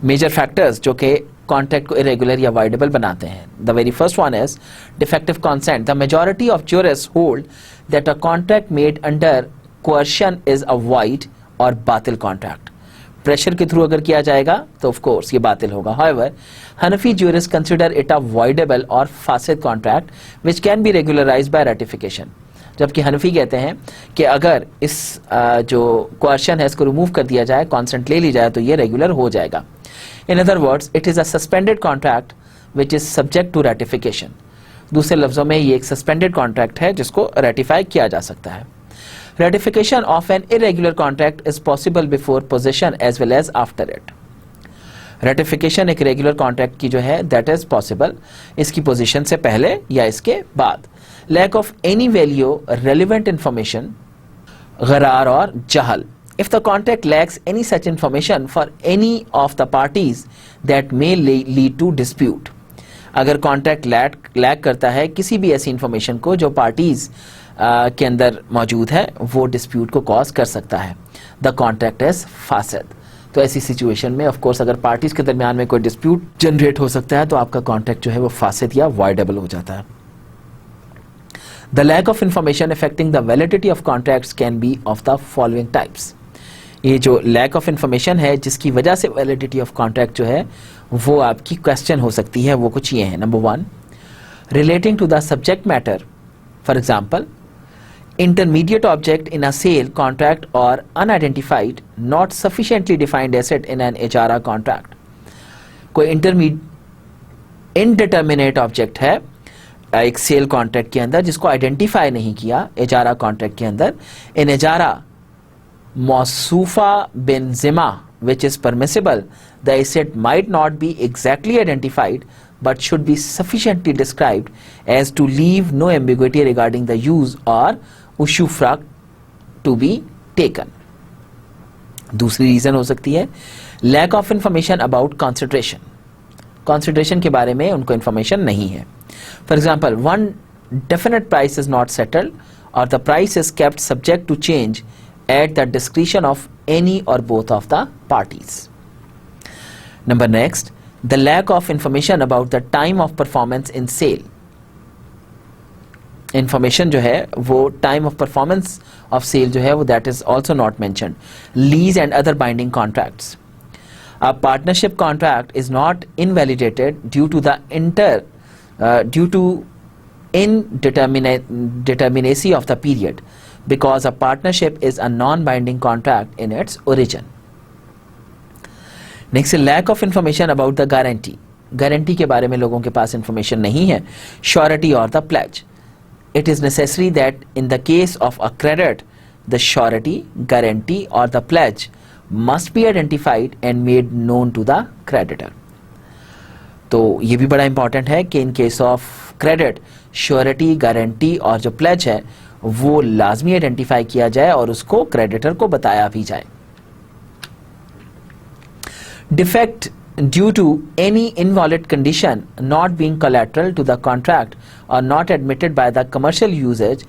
major factors जो कि कॉन्ट्रैक्ट को इरेगुलर या वाइडेबल बनाते हैं। The very first one is defective consent. The majority of jurists hold that a contract made under coercion is a void और बातिल कॉन्ट्रैक्ट। प्रेशर के through अगर किया जाएगा तो ऑफ कोर्स ये बातिल होगा। However, Hanafi jurists consider it a voidable और फासिद contract which can be regularised by ratification. जबकि हनफी कहते हैं कि अगर इस जो कोअर्शन है इसको रिमूव कर दिया जाए, कॉन्सेंट ले ली जाए तो ये रेगुलर हो जाएगा। In other words, it is a suspended contract which is subject to ratification. दूसरे लफ्जों में ये एक सस्पेंडेड कॉन्ट्रैक्ट है जिसको रेटिफाई किया जा सकता है। Ratification of an irregular contract is possible before possession as well as after it. Ratification एक रेगुलर कॉन्ट्रैक्ट की जो है that is possible, इसकी पोजीशन से पहले या इसके बाद। Lack of any value relevant information, गरार और जहल, if the contract lacks any such information for any of the parties that may lead to dispute. अगर कॉन्ट्रैक्ट लैक करता है किसी भी ऐसी इंफॉर्मेशन को जो पार्टीज के अंदर मौजूद है, वो डिस्प्यूट को कॉज कर सकता है. द कॉन्ट्रैक्ट इज फासिद. तो ऐसी सिचुएशन में ऑफ कोर्स अगर पार्टीज के दरमियान में कोई डिस्प्यूट जनरेट हो सकता है तो आपका कॉन्ट्रैक्ट जो है वो फासिद या वॉइडेबल हो जाता है. The lack of information affecting the validity of contracts can be of the following types. ये जो लैक ऑफ इंफॉर्मेशन है जिसकी वजह से वैलिडिटी ऑफ कॉन्ट्रैक्ट जो है वो आपकी क्वेश्चन हो सकती है, वो कुछ ये है. Number 1, relating to the subject matter. For example, intermediate object in a sale contract or unidentified not sufficiently defined asset in an HRA contract. कोई indeterminate object है एक सेल कॉन्ट्रैक्ट के अंदर जिसको आइडेंटिफाई नहीं किया एजारा कॉन्ट्रैक्ट के अंदर. इन एजारा मौसूफा बिन जिमा which is permissible, the asset might not be exactly identified but should be sufficiently described as to leave no ambiguity regarding the use or usufruct to be taken. दूसरी reason हो सकती है lack of information about consideration. Consideration के बारे में उनको information नहीं है. For example, one definite price is not settled or the price is kept subject to change at the discretion of any or both of the parties. Number next, the lack of information about the time of performance in sale. Information जो है वो time of performance of sale जो है वो that is also not mentioned. Lease and other binding contracts. A partnership contract is not invalidated due to indeterminacy of the period, because a partnership is a non-binding contract in its origin. Next, lack of information about the guarantee. Guarantee के बारे में लोगों के पास information नहीं है. Surety or the pledge. It is necessary that in the case of a credit, the surety, guarantee or the pledge must be identified and made known to the creditor. तो ये भी बड़ा important है कि in case of credit, surety, guarantee और जो pledge है वो लाजमी आइडेंटिफाई किया जाए और उसको क्रेडिटर को बताया भी जाए. Defect due to any invalid condition not being collateral to the contract or not admitted by the commercial usage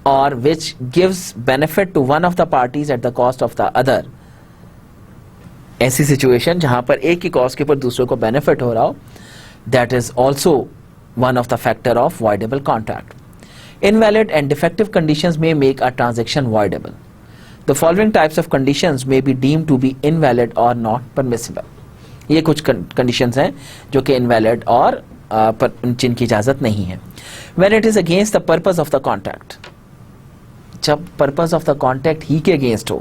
or which gives benefit to one of the parties at the cost of the other. ऐसी situation जहां पर एक की cost के ऊपर दूसरे को benefit हो रहा हो, that is also one of the factor of voidable contract. Invalid and defective conditions may make a transaction voidable. The following types of conditions may be deemed to be invalid or not permissible. ये कुछ conditions हैं जो कि invalid और जिनकी इजाज़त नहीं है. When it is against the purpose of the contract. जब purpose of the contract ही के against हो,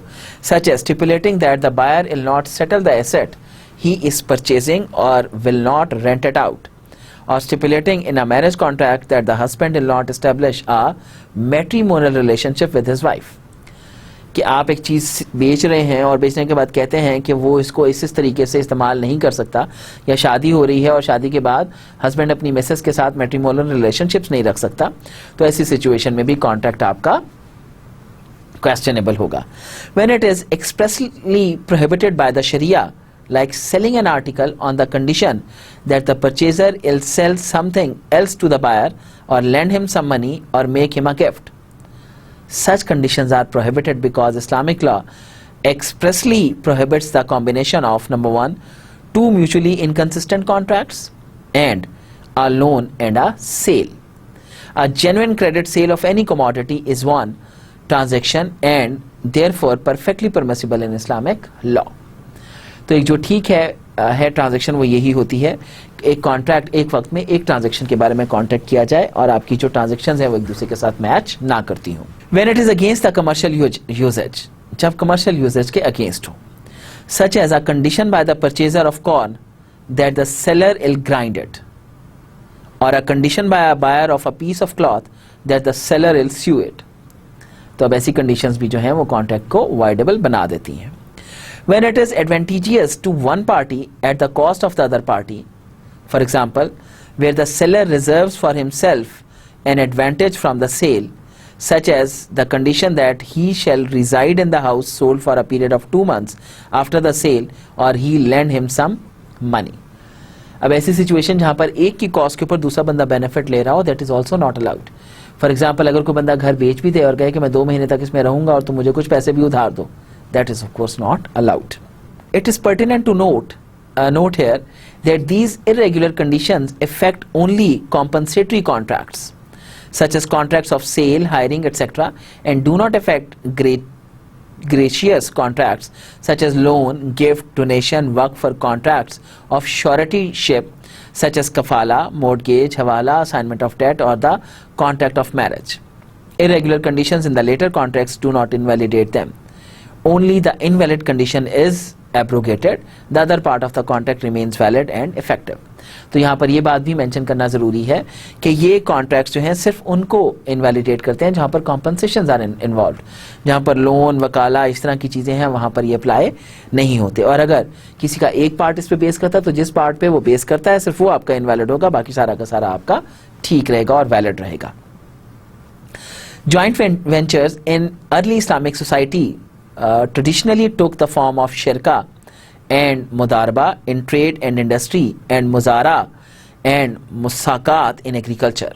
such as stipulating that the buyer will not settle the asset he is purchasing or will not rent it out. Or stipulating in a marriage contract that the husband will not establish a matrimonial relationship with his wife. कि आप एक चीज़ बेच रहे हैं और बेचने के बाद कहते हैं कि वो इसको इस तरीके से इस्तेमाल नहीं कर सकता, या शादी हो रही है और शादी के बाद हस्बैंड अपनी मिसेस के साथ मैट्रिमोनियल रिलेशनशिप्स नहीं रख सकता, तो ऐसी सिचुएशन में भी कॉन्ट्रैक्ट आपका क्वेश्चनेबल होगा. When it is expressly prohibited by the Sharia, like selling an article on the condition that the purchaser will sell something else to the buyer or lend him some money or make him a gift. Such conditions are prohibited because Islamic law expressly prohibits the combination of number 1, two mutually inconsistent contracts and a loan and a sale. A genuine credit sale of any commodity is one transaction and therefore perfectly permissible in Islamic law. तो एक जो ठीक है transaction वो यही होती है एक कॉन्ट्रैक्ट एक वक्त में एक ट्रांजैक्शन के बारे में कॉन्ट्रैक्ट किया जाए और आपकी जो ट्रांजैक्शंस हैं वो एक दूसरे के साथ मैच ना करती हों. When it is against the commercial usage, जब कमर्शियल यूजेज के अगेंस्ट हो, such as a condition by the purchaser of corn that the seller will grind it, और a condition by a buyer of a piece of cloth that the seller will sew it. तो अब ऐसी conditions भी जो हैं वो contract को voidable बना देती हैं. When it is advantageous to one party at the cost of the other party, for example, where the seller reserves for himself an advantage from the sale, such as the condition that he shall reside in the house sold for a period of 2 months after the sale or he lend him some money. अब ऐसी situation जहां पर एक की cost के ऊपर दूसरा बंदा बेनिफिट ले रहा हो, that is also not allowed. For example, अगर कोई बंदा घर बेच भी दे और कहे कि मैं 2 महीने तक इसमें रहूंगा और तुम मुझे कुछ पैसे भी उधार दो, that is of course not allowed. It is pertinent to note here that these irregular conditions affect only compensatory contracts such as contracts of sale, hiring, etc., and do not affect gracious contracts such as loan, gift, donation, waqf, or contracts of suretyship such as kafala, mortgage, hawala, assignment of debt, or the contract of marriage. Irregular conditions in the later contracts do not invalidate them. Only the invalid condition is abrogated. The other part of the contract remains valid and effective. तो यहाँ पर ये बात भी mention करना जरूरी है कि ये कॉन्ट्रैक्ट्स जो हैं सिर्फ उनको इनवैलिडेट करते हैं जहाँ पर कॉम्पनसेशंस आर इन्वॉल्व. जहाँ पर लोन, वकाला, इस तरह की चीज़ें हैं वहाँ पर ये अप्लाई नहीं होते. और अगर किसी का एक पार्ट इस पे बेस करता है तो जिस पार्ट पे वो बेस करता है सिर्फ वो आपका इनवैलिड होगा, बाकी सारा का सारा आपका ठीक रहेगा और वैलिड रहेगा. Joint ventures in early Islamic society traditionally took the form of shirka and mudarba in trade and industry and muzara and musakat in agriculture.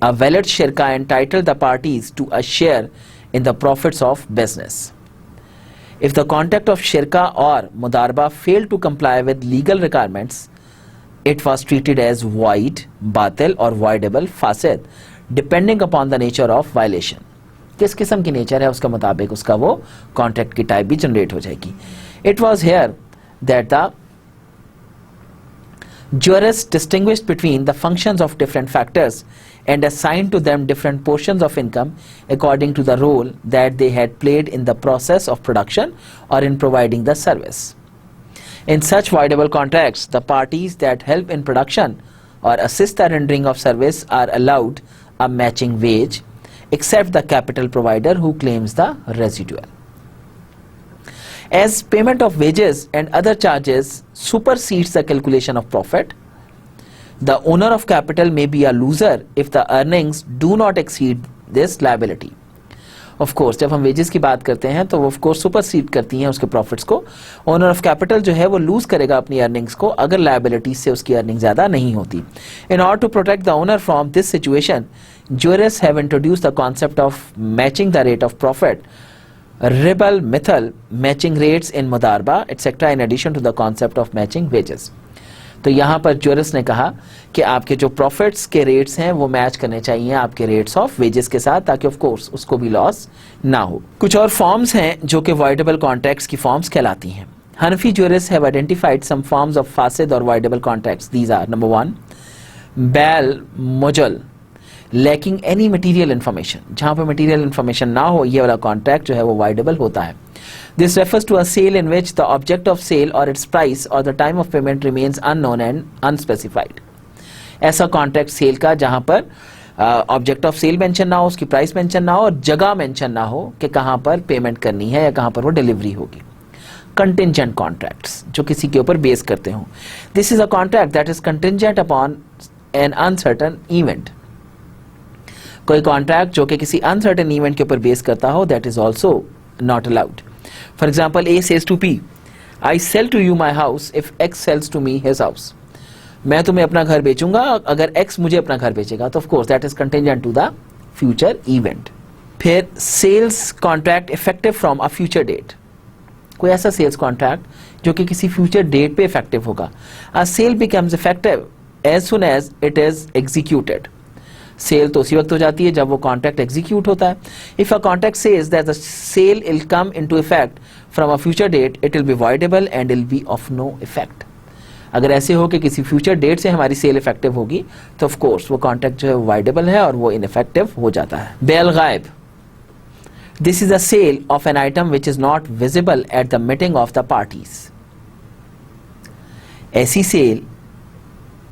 A valid shirka entitled the parties to a share in the profits of business. If the contract of shirka or mudarba failed to comply with legal requirements, it was treated as void, batil or voidable, fasid, depending upon the nature of violation. किस किस्म की nature है उसके मुताबिक उसका वो contract की type भी जनरेट हो जाएगी. It was here that the jurists distinguished between the functions of different factors and assigned to them different portions of income according to the role that they had played in the process of production or in providing the service. In such voidable contracts, the parties that help in production or assist the rendering of service are allowed a matching wage, except the capital provider who claims the residual. As payment of wages and other charges supersedes the calculation of profit, the owner of capital may be a loser if the earnings do not exceed this liability. Of course, जब हम wages की बात करते हैं तो वो of course supersede करती हैं उसके प्रॉफिट्स को. ओनर ऑफ कैपिटल जो है वो लूज करेगा अपनी अर्निंग्स को अगर लायबिलिटीज से उसकी अर्निंग ज्यादा नहीं होती. In order to protect the owner from this situation, jurists have introduced the concept of matching the rate of profit, ribal, mithal, matching rates in mudarba, etc. in addition to the concept of matching wages. तो यहाँ पर jurists ने कहा कि आपके जो profits के rates हैं वो मैच करने चाहिए आपके रेट्स ऑफ वेजेस के साथ ताकि ऑफ कोर्स उसको भी लॉस ना हो. कुछ और फॉर्म्स हैं जो कि voidable contracts की फॉर्म्स कहलाती हैं. Hanafi jurists have identified some forms of fasid or voidable contracts. These are number 1, bal mujal, lacking any material information. जहाँ पे material information ना हो ये वाला contract जो है वो voidable होता है. This refers to a sale in which the object of sale or its price or the time of payment remains unknown and unspecified. ऐसा कॉन्ट्रैक्ट सेल का जहां पर ऑब्जेक्ट ऑफ सेल मेंशन ना हो, उसकी प्राइस मेंशन ना हो और जगह मेंशन ना हो कि कहां पर पेमेंट करनी है या कहां पर वो डिलीवरी होगी. कंटिंजेंट कॉन्ट्रैक्ट्स जो किसी के ऊपर बेस करते हो. This is a contract that is contingent upon an uncertain event. कोई कॉन्ट्रैक्ट जो कि किसी अनसर्टन इवेंट के ऊपर बेस करता हो that is also not allowed. For example, A says to P, I sell to you my house if X sells to me his house. मैं तुम्हें अपना घर बेचूंगा अगर X मुझे अपना घर बेचेगा. तो of course that is contingent to the future event. फिर sales contract effective from a future date. कोई ऐसा sales contract जो कि किसी future date पे effective होगा. A sale becomes effective as soon as it is executed. Sale तो उसी वक्त हो जाती है जब वो कॉन्ट्रैक्ट एग्जीक्यूट होता है. If a contract says that the sale will come into effect from a future date it will be voidable and will be of no effect. अगर ऐसे हो कि किसी फ्यूचर डेट से हमारी सेल इफेक्टिव होगी तो ऑफ कोर्स वो कॉन्ट्रैक्ट जो है वॉइडेबल है और वो इनइफेक्टिव हो जाता है. बेल गायब. This is a sale of an item which is not visible at the meeting of the parties. ऐसी सेल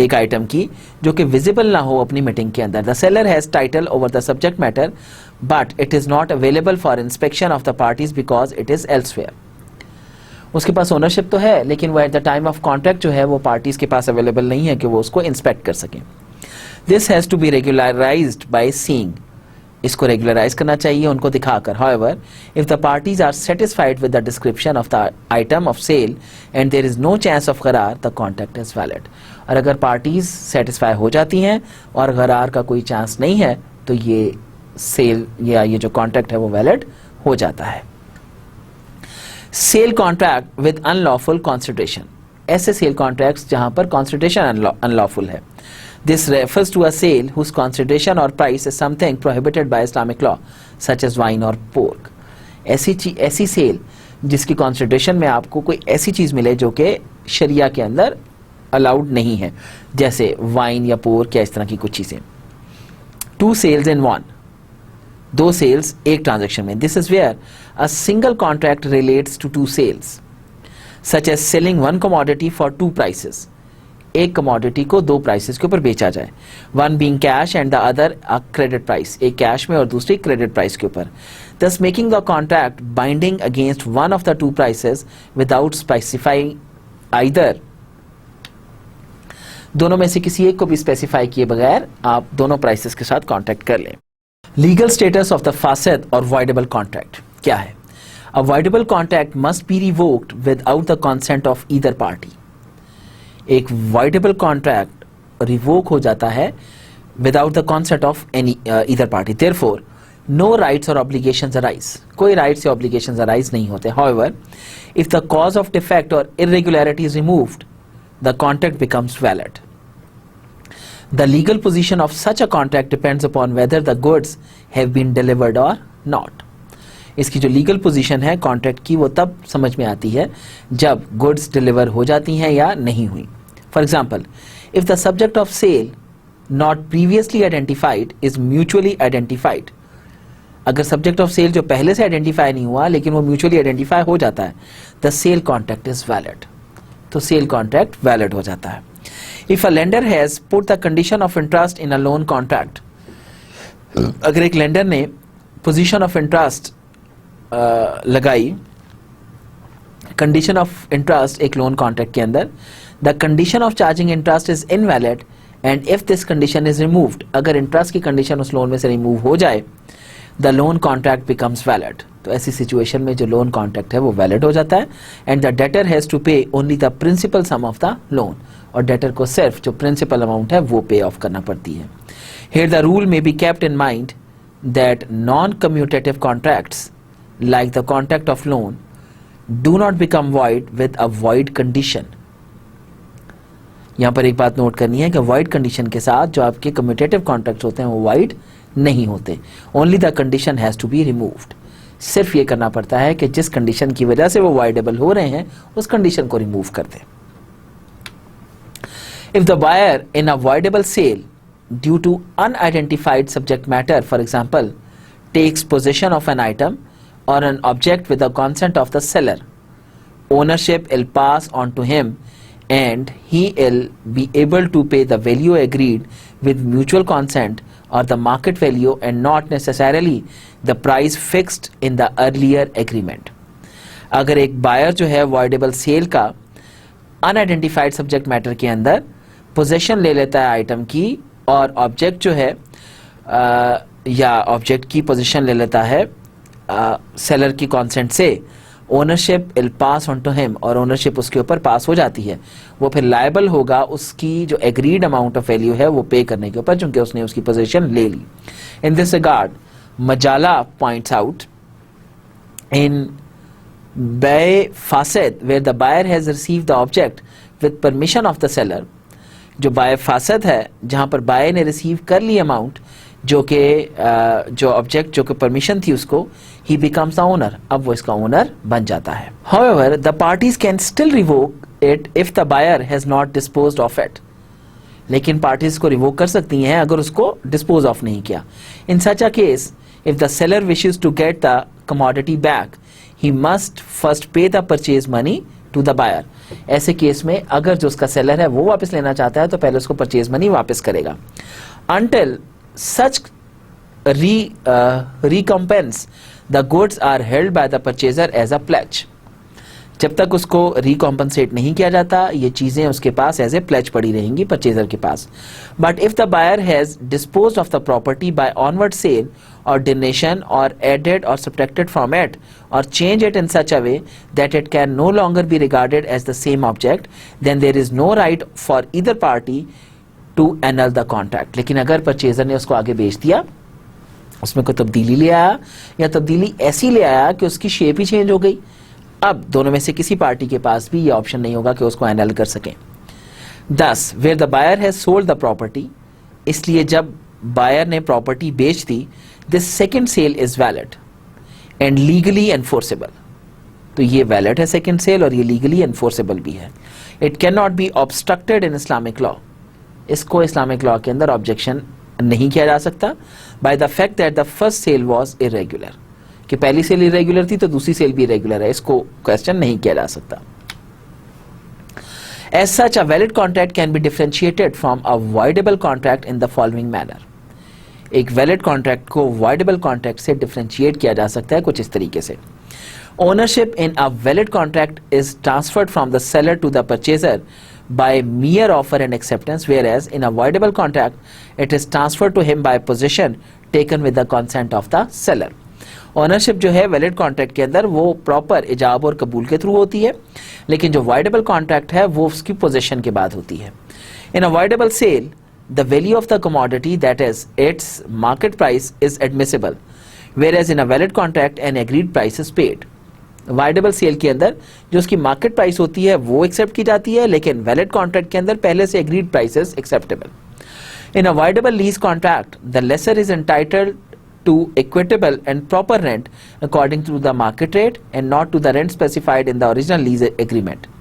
एक आइटम की जो कि विजिबल ना हो अपनी मीटिंग के अंदर. The seller has title over the subject matter but it is not available for inspection of the parties because it is elsewhere. उसके पास ओनरशिप तो है लेकिन वो at the time of contract जो है वो पार्टीज के पास अवेलेबल नहीं है कि वो उसको इंस्पेक्ट कर सकें. This has to be regularised by seeing इसको रेगुलराइज करना चाहिए उनको दिखाकर. However, if the parties are satisfied with the description of the item of sale and there is no chance of करार, the contract is valid. और अगर parties satisfy हो जाती हैं और करार का कोई चांस नहीं है तो ये सेल या ये जो कॉन्ट्रैक्ट है वो वैलिड हो जाता है. Sale contract with unlawful consideration. ऐसे सेल कॉन्ट्रैक्ट्स जहां पर कंसिडरेशन अनलॉफुल है. This refers to a sale whose consideration or price is something prohibited by Islamic law, such as wine or pork. ऐसी सेल जिसकी consideration में आपको कोई ऐसी चीज़ मिले जो कि शरिया के अंदर अलाउड नहीं है, जैसे वाइन या पोर्क या इस तरह की कुछ चीज़ें. Two sales in one. दो सेल्स एक ट्रांजेक्शन में. This is where a single contract relates to two sales, such as selling one commodity for two prices. एक कमोडिटी को दो प्राइसेस के ऊपर बेचा जाए. One being cash and the other a credit price. एक कैश में और दूसरी क्रेडिट प्राइस के ऊपर. दस making the contract binding against one of the two prices without specifying either. दोनों में से किसी एक को भी स्पेसिफाई किए बगैर आप दोनों प्राइसेस के साथ कॉन्ट्रैक्ट कर लें. लीगल स्टेटस ऑफ द फासिद और वॉइडेबल कॉन्ट्रैक्ट क्या है? A voidable contract must be revoked without the consent of either party. एक वॉइडेबल कॉन्ट्रैक्ट रिवोक हो जाता है without the consent of any either party. Therefore no rights और obligations arise. कोई राइट्स या ऑब्लिगेशंस अराइज नहीं होते. However, if the cause of defect और irregularity is removed, the contract becomes valid. The legal position of such a contract depends upon whether the goods have been delivered और not. इसकी जो legal position है contract की वो तब समझ में आती है जब गुड्स डिलीवर हो जाती हैं या नहीं हुई. For example, if the subject of sale not previously identified is mutually identified. अगर सब्जेक्ट ऑफ सेल जो पहले से आइडेंटिफाई नहीं हुआ लेकिन वो म्यूचुअली आइडेंटिफाई हो जाता है, the sale contract is valid. तो सेल कॉन्ट्रैक्ट वैलिड हो जाता है. If a lender has put the condition of interest in a loan contract. अगर एक लेंडर ने पोजीशन ऑफ इंटरेस्ट लगाई, कंडीशन ऑफ इंटरेस्ट एक लोन कॉन्ट्रैक्ट के अंदर, the condition of charging interest is invalid and if this condition is removed. अगर interest की condition उस लोन में से रिमूव हो जाए, the loan contract becomes valid. तो ऐसी सिचुएशन में जो लोन कॉन्ट्रैक्ट है वो वैलिड हो जाता है. And the debtor has to pay only the principal sum of the loan. और डेटर को सिर्फ जो प्रिंसिपल अमाउंट है वो पे ऑफ करना पड़ती है. Here the rule may be kept in mind that non commutative contracts like the contract of loan do not become void with a void condition. यहां पर एक बात नोट करनी है कि void condition के साथ जो आपके commutative contracts होते हैं वो void नहीं होते. Only the condition has to be removed. सिर्फ ये करना पड़ता है कि जिस condition की वजह से वो voidable हो रहे हैं उस condition को remove कर दें. If the buyer in a voidable sale due to unidentified subject matter, for example, takes possession of an item or an object with the consent of the seller, ownership will pass on to him and he will be able to pay the value agreed with mutual consent or the market value and not necessarily the price fixed in the earlier agreement. अगर एक buyer जो है voidable sale का unidentified subject matter के अंदर possession ले लेता है आइटम की और ऑब्जेक्ट जो है या ऑब्जेक्ट की पोजीशन ले लेता है सेलर की कॉन्सेंट से, ownership will pass on to him और ओनरशिप उसके ऊपर पास हो जाती है. वो फिर लायबल होगा उसकी जो एग्रीड अमाउंट ऑफ वैल्यू है वो पे करने के ऊपर, चूंकि उसने उसकी पोजीशन ले ली. In this regard Majalla points out in बै फासिद where the buyer has received the object with permission of the seller. जो बाय फासिद है जहां पर बायर ने रिसीव कर ली अमाउंट जो कि जो ऑब्जेक्ट जो कि परमिशन थी उसको, ही बिकम्स द ओनर. अब वो इसका ओनर बन जाता है. However the parties can still revoke it if the buyer has not disposed of it. लेकिन पार्टीज को रिवोक कर सकती हैं अगर उसको डिस्पोज ऑफ नहीं किया. In such a case if the seller wishes to get the commodity back, he must first pay the purchase money to the buyer. ऐसे केस में अगर जो उसका सेलर है वो वापस लेना चाहता है तो पहले उसको परचेज मनी वापस करेगा. Until such recompense, the goods are held by the purchaser as a pledge. जब तक उसको रिकॉम्पनसेट नहीं किया जाता ये चीज़ें उसके पास एज ए प्लेज पड़ी रहेंगी परचेजर के पास. But if the buyer has disposed of the property by onward sale or donation or added or subtracted from it or change it in such a way that it can no longer be regarded as the same object, then there is no right for either party to annul the contract. लेकिन अगर purchaser ने उसको आगे बेच दिया, उसमें कोई तब्दीली ले आया या तब्दीली ऐसी ले आया कि उसकी शेप ही चेंज हो गई, अब दोनों में से किसी पार्टी के पास भी ये ऑप्शन नहीं होगा कि उसको एनल कर सकें. 10 where the buyer has sold the property, इसलिए जब बायर ने प्रॉपर्टी बेच दी, this second sale is valid and legally enforceable. तो ये वैलिड है सेकेंड सेल और ये लीगली एनफोर्सेबल भी है. It can not be obstructed in Islamic law. इसको इस्लामिक लॉ के अंदर ऑब्जेक्शन नहीं किया जा सकता by the fact that the first sale was irregular, कि पहली सेल इरेगुलर थी तो दूसरी सेल भी इरेगुलर है. इसको क्वेश्चन नहीं किया जा सकता. As such, a valid contract can be differentiated from a voidable contract in the following manner. एक वैलिड कॉन्ट्रैक्ट को voidable कॉन्ट्रैक्ट से डिफरेंशिएट किया जा सकता है कुछ इस तरीके से. Ownership in a valid contract is transferred from the seller to the purchaser by mere offer and acceptance, whereas in a voidable contract it is transferred to him by possession taken with the consent of the seller. Ownership जो है valid contract के अंदर वो proper इजाब और कबूल के through होती है, लेकिन जो voidable कॉन्ट्रैक्ट है वो उसकी पोजीशन के बाद होती है. In a voidable sale the value of the commodity, that is its market price, is admissible, whereas in a valid contract an agreed price is paid. voidable sale के अंदर जो उसकी मार्केट प्राइस होती है वो एक्सेप्ट की जाती है, लेकिन वैलिड कॉन्ट्रैक्ट के अंदर पहले से agreed price is acceptable. In a voidable lease contract, the lessor is entitled to equitable and proper rent according to the market rate and not to the rent specified in the original lease agreement.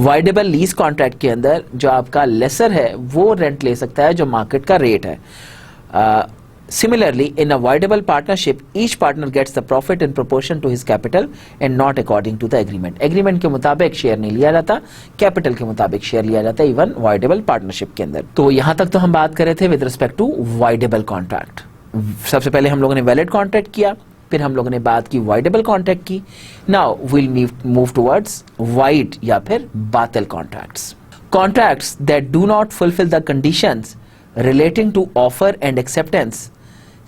voidable lease contract के अंदर जो आपका laser है वो rent ले सकता है जो मार्केट का रेट है. Similarly, in a voidable partnership, each partner gets the profit in proportion to his capital and not according to the agreement. Agreement के मुताबिक शेयर नहीं लिया जाता, कैपिटल के मुताबिक शेयर लिया जाता है इवन voidable पार्टनरशिप के अंदर. तो यहाँ तक तो हम बात कर रहे थे with respect to voidable contract. सबसे पहले हम लोगों ने वैलिड कॉन्ट्रैक्ट किया, फिर हम लोगों ने बात की voidable कॉन्ट्रैक्ट की. Now will move towards void या फिर बातिल contracts. Contracts that do not fulfil the conditions relating to offer and acceptance,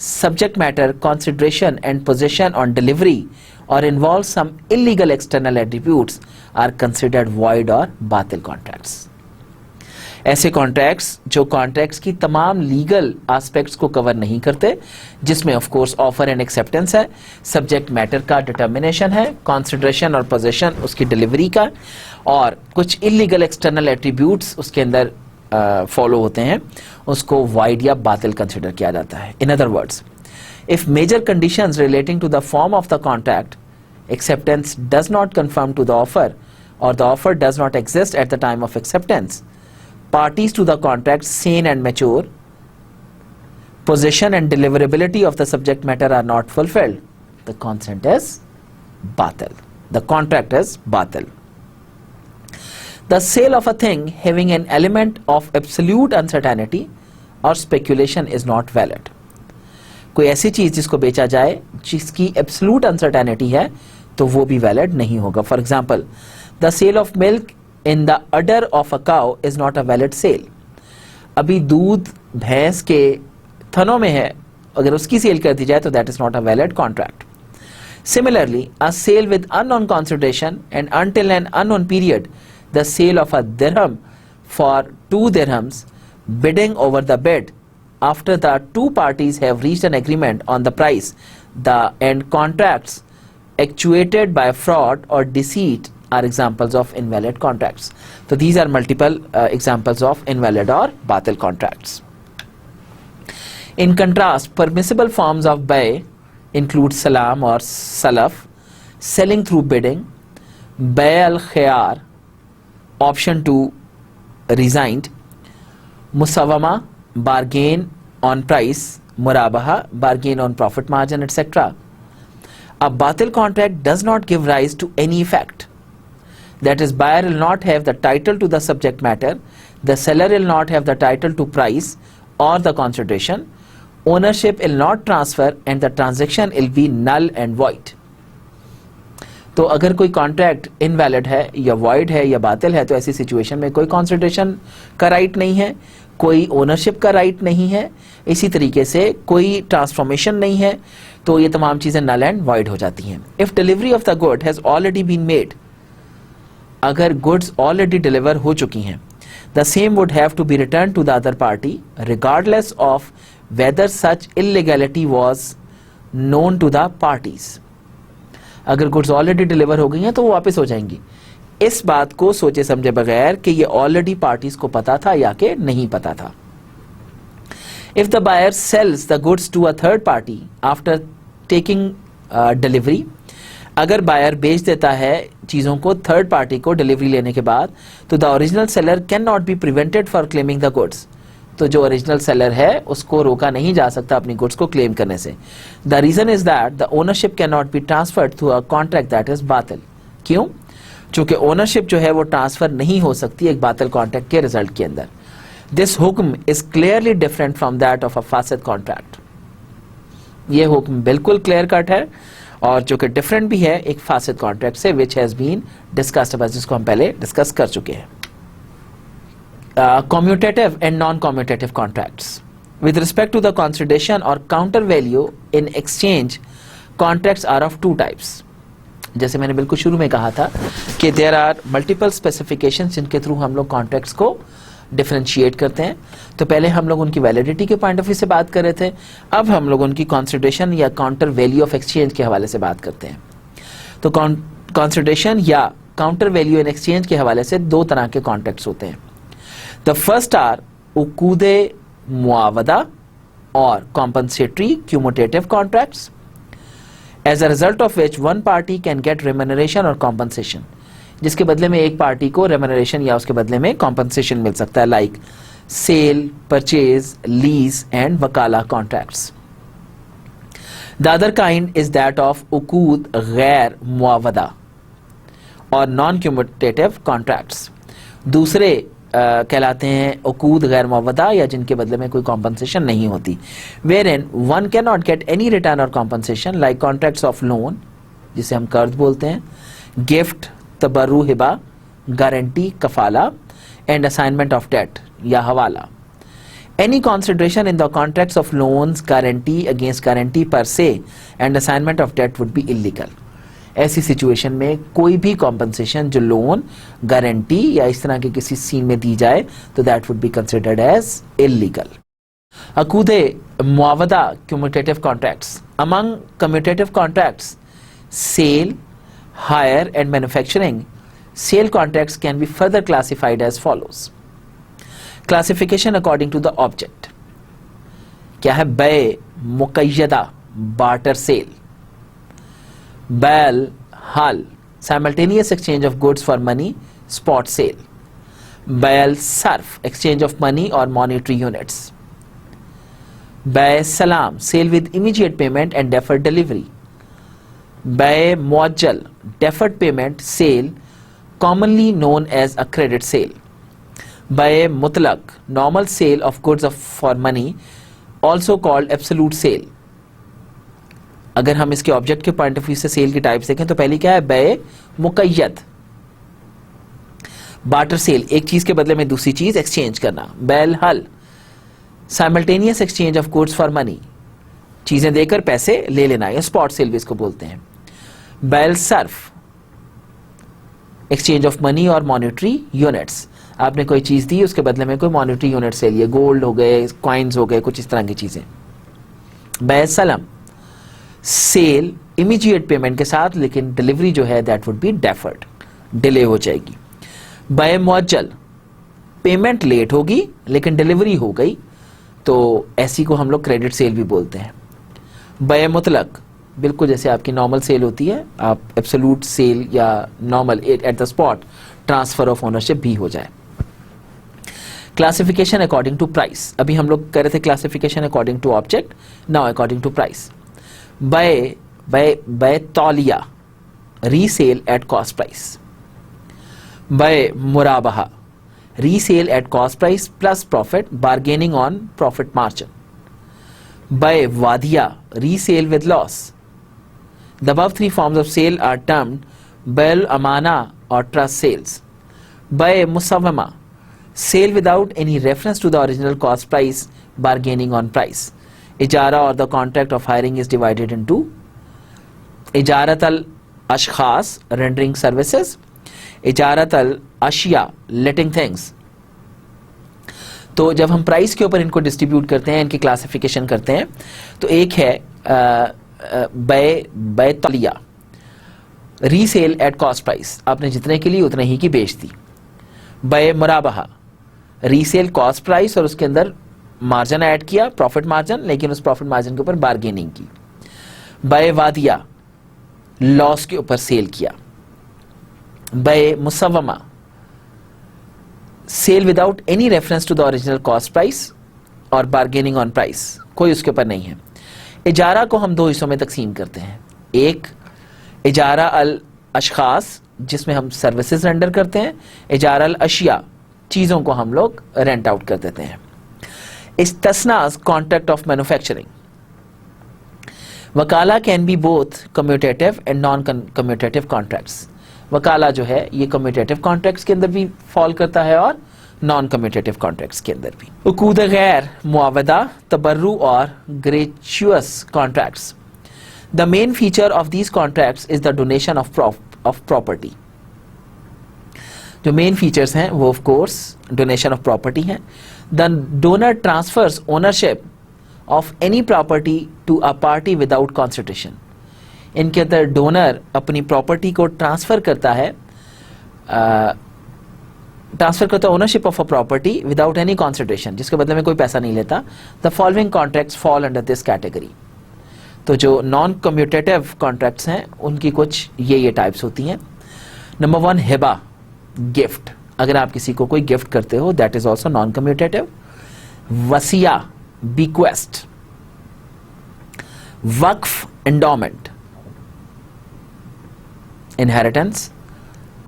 subject matter, consideration and possession on delivery, or involve some illegal external attributes are considered void or batil contracts. ऐसे contracts जो contracts की तमाम legal aspects को cover नहीं करते, जिसमें of course offer and acceptance है, subject matter का डिटर्मिनेशन है, कंसिडरेशन और पोजीशन उसकी डिलीवरी का, और कुछ इलीगल एक्सटर्नल एट्रीब्यूट्स उसके अंदर फॉलो होते हैं, उसको वाइड या बातिल कंसिडर किया जाता है. In other words, if major conditions relating to the form of the contract, acceptance does not conform to the offer or the offer does not exist at the time of acceptance, parties to the contract sane and mature, possession and deliverability of the subject matter are not fulfilled, the consent is batil, the contract is batil. The sale of a thing having an element of absolute uncertainty or speculation is not valid. कोई ऐसी चीज जिसको बेचा जाए जिसकी absolute uncertainty है तो वो भी वैलिड नहीं होगा. For example, the sale of milk in the udder of a cow is not a valid sale. अभी दूध भैंस के थनों में है, अगर उसकी सेल कर दी जाए तो that is not a valid contract. Similarly, a sale with unknown consideration and until an unknown period, the sale of a dirham for 2 dirhams, bidding over the bid after the two parties have reached an agreement on the price, and contracts actuated by fraud or deceit are examples of invalid contracts. So these are multiple examples of invalid or batil contracts. In contrast, permissible forms of bay include salam or salaf, selling through bidding, bay al-khiyar, option to resigned, musawama, bargain on price, murabaha, bargain on profit margin, etc. A batil contract does not give rise to any effect. That is, buyer will not have the title to the subject matter, the seller will not have the title to price or the consideration, ownership will not transfer, and the transaction will be null and void. तो अगर कोई contract invalid है या void है या बातिल है, तो ऐसी सिचुएशन में कोई कंसिडरेशन का राइट नहीं है, कोई ओनरशिप का राइट नहीं है, इसी तरीके से कोई ट्रांसफॉर्मेशन नहीं है, तो ये तमाम चीज़ें नल एंड वॉइड हो जाती हैं। If delivery of the good has already been made, अगर गुड्स ऑलरेडी डिलीवर हो चुकी हैं, the same would have to be return to the other party regardless of whether such illegality was known to the parties. अगर goods already deliver हो गई हैं तो वो वापस हो जाएंगी, इस बात को सोचे समझे बगैर कि ये ऑलरेडी पार्टीज को पता था या कि नहीं पता था। If the buyer sells the goods to a third party after taking delivery, अगर बायर बेच देता है चीज़ों को थर्ड पार्टी को डिलीवरी लेने के बाद, तो the original seller can not be prevented for claiming the goods, तो जो ओरिजिनल सेलर है उसको रोका नहीं जा सकता अपनी गुड्स को क्लेम करने से। The reason is that the ownership can not be transferred through a contract that is बातिल। क्यों? चूंकि ओनरशिप जो है वो ट्रांसफर नहीं हो सकती एक बातिल कॉन्ट्रैक्ट के रिजल्ट के अंदर। दिस हुक्म is clearly different from that of a फासिद कॉन्ट्रैक्ट। ये हुक्म बिल्कुल क्लियर कट है और जो कि डिफरेंट भी है एक फासिद कॉन्ट्रैक्ट से, विच हैज बीन डिस्कस्ड, जिसको हम पहले डिस्कस कर चुके हैं। Commutative and non-commutative contracts. With respect to the consideration or counter value in exchange, contracts are of two types. जैसे मैंने बिल्कुल शुरू में कहा था कि there are multiple specifications जिनके थ्रू हम लोग contracts को डिफरेंशिएट करते हैं। तो पहले हम लोग उनकी वैलिडिटी के पॉइंट ऑफ व्यू से बात कर रहे थे, अब हम लोग उनकी कंसिडरेशन या काउंटर वैल्यू ऑफ एक्सचेंज के हवाले से बात करते हैं। तो कंसिडरेशन या काउंटर वैल्यू इन एक्सचेंज के हवाले से दो तरह के कॉन्ट्रैक्ट्स होते हैं। The first are उकूदे मुआवदा और compensatory cumulative contracts, as a result of which one party can get remuneration or compensation, जिसके बदले में एक पार्टी को remuneration या उसके बदले में compensation मिल सकता है, like sale, purchase, lease and वकाला contracts. The other kind is that of उकूद गैर मुआवदा और non-cumulative contracts। दूसरे कहलाते हैं उकूद गैर मुआवदा या जिनके बदले में कोई कॉम्पनसेशन नहीं होती, wherein one cannot get any return और compensation, like contracts of loan जिसे हम कर्ज बोलते हैं, गिफ्ट, तबर्रु हिबा, गारंटी कफाला एंड असाइनमेंट ऑफ डेट या हवाला। Any consideration in the contracts of loans, guarantee against guarantee per se and assignment of debt would be illegal. ऐसी सिचुएशन में कोई भी कॉम्पनसेशन जो लोन, गारंटी या इस तरह के किसी सीन में दी जाए तो that would be considered as illegal. अकूदे मुआवदा cumulative contracts. Among commutative contracts, sale, hire and manufacturing, sale contracts can be further classified as follows. Classification according to the object. क्या है? बै मुकय्यदा, barter sale. बैल हल, simultaneous exchange of goods for money, spot sale. बैल Surf, exchange of money or monetary units. बै सलाम, sale with immediate payment and deferred delivery. By मुअज्जल, deferred payment sale, commonly known as a credit sale. By मुतलक, normal sale of goods for money, also called absolute sale. अगर हम इसके object के point of view से cell की types देखें तो पहली क्या है? बै मुकय्यद, बार्टर सेल, एक चीज के बदले में दूसरी चीज एक्सचेंज करना। बैल हल, simultaneous exchange of goods for money, चीजें देकर पैसे ले लेना, या स्पॉट सेल भी इसको बोलते हैं। बैल सर्फ, एक्सचेंज ऑफ मनी और मॉनेटरी यूनिट्स, आपने कोई चीज दी उसके बदले में कोई मॉनेटरी यूनिट से लिए, गोल्ड हो गए, कॉइन्स हो गए, कुछ इस तरह की चीजें। बै सलम, सेल इमीडिएट पेमेंट के साथ, लेकिन डिलीवरी जो है that would B deferred, delay हो जाएगी। बै मुअज्जल, पेमेंट लेट होगी लेकिन डिलीवरी हो गई, तो ऐसी को हम लोग क्रेडिट सेल भी बोलते हैं। बै मुतलक, बिल्कुल जैसे आपकी नॉर्मल सेल होती है, आप एब्सोल्यूट सेल या normal at the spot transfer of ownership भी हो जाए। क्लासिफिकेशन अकॉर्डिंग टू प्राइस, अभी हम लोग कर रहे थे classification according to object, now according to price. बै तौलिया, रीसेल एट कॉस्ट प्राइस। बै मुराबहा, resale at cost price plus profit, bargaining on profit margin. बै वादिया, resale with loss. The above three forms of sale are termed बैल अमाना और trust sales. By musawama, sale without any reference to the original cost price, bargaining on price. Ijara or the contract of hiring is divided into ijarat al ashkhas, rendering services, इजारत अल अशिया, लेटिंग things. तो जब हम price के ऊपर इनको distribute करते हैं, इनकी क्लासिफिकेशन करते हैं, तो एक है बै तलिया, रीसेल एट कॉस्ट प्राइस, आपने जितने के लिए उतने ही की बेच दी. बै मुराबहा, रीसेल कॉस्ट प्राइस और उसके अंदर मार्जिन ऐड किया, प्रॉफिट मार्जिन, लेकिन उस प्रॉफिट मार्जिन के ऊपर बार्गेनिंग की. बै वादिया, लॉस के ऊपर सेल किया. बै मुसव्वमा, sale without any reference to the original cost price और बार्गेनिंग ऑन प्राइस, कोई उसके ऊपर नहीं है. इजारा को हम दो हिस्सों में तकसीम करते हैं. एक इजारा अल अशखास, जिसमें हम सर्विसेज रेंडर करते हैं. इजारा अल अशिया, चीज़ों को हम लोग रेंट आउट कर देते हैं. इस्तस्नास, कॉन्ट्रैक्ट ऑफ मैन्युफैक्चरिंग. वकाला can be both commutative and non commutative contracts. वकाला जो है ये कम्यूटेटिव कॉन्ट्रैक्ट्स के अंदर भी फॉल करता है और नॉन कम्यूटेटिव कॉन्ट्रैक्ट्स के अंदर भी. उकूद गैर मुआवदा, तबर्रु और gratuitous contracts. The main feature of these contracts is the donation of property. जो मेन फीचर्स हैं वो of course donation of property हैं. The donor transfers ownership of any property to a party without consultation. इनके अंदर donor अपनी property को transfer करता है, ownership of a property without any consultation, जिसके बदले में कोई पैसा नहीं लेता. The following contracts fall under this category. तो जो नॉन कम्यूटेटिव कॉन्ट्रैक्ट्स हैं उनकी कुछ ये टाइप्स होती हैं. नंबर 1, हिबा, गिफ्ट. अगर आप किसी को कोई गिफ्ट करते हो, that is also non commutative. वसिया, बिक्वेस्ट. वक्फ, एंडोमेंट, इनहेरिटेंस.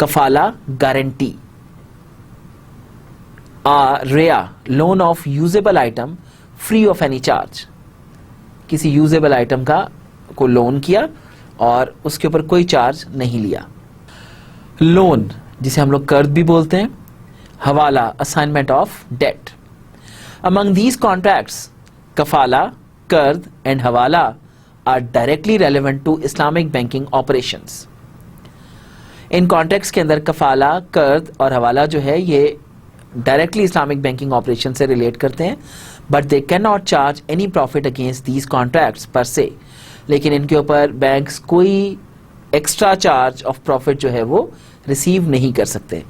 कफाला, गारंटी. रेया, loan of usable item free of any charge. किसी यूजेबल आइटम को लोन किया और उसके ऊपर कोई चार्ज नहीं लिया. लोन, जिसे हम लोग कर्ज भी बोलते हैं. हवाला, assignment of debt. Among these contracts, कफाला, कर्ज एंड हवाला are directly relevant to Islamic banking operations. इन कॉन्ट्रैक्ट्स के अंदर कफाला, कर्ज और हवाला जो है ये डायरेक्टली इस्लामिक बैंकिंग ऑपरेशन से रिलेट करते हैं. But they can not charge any profit against these contracts per se. लेकिन इनके ऊपर बैंक्स कोई एक्स्ट्रा चार्ज ऑफ प्रॉफिट जो है वो रिसीव नहीं कर सकते.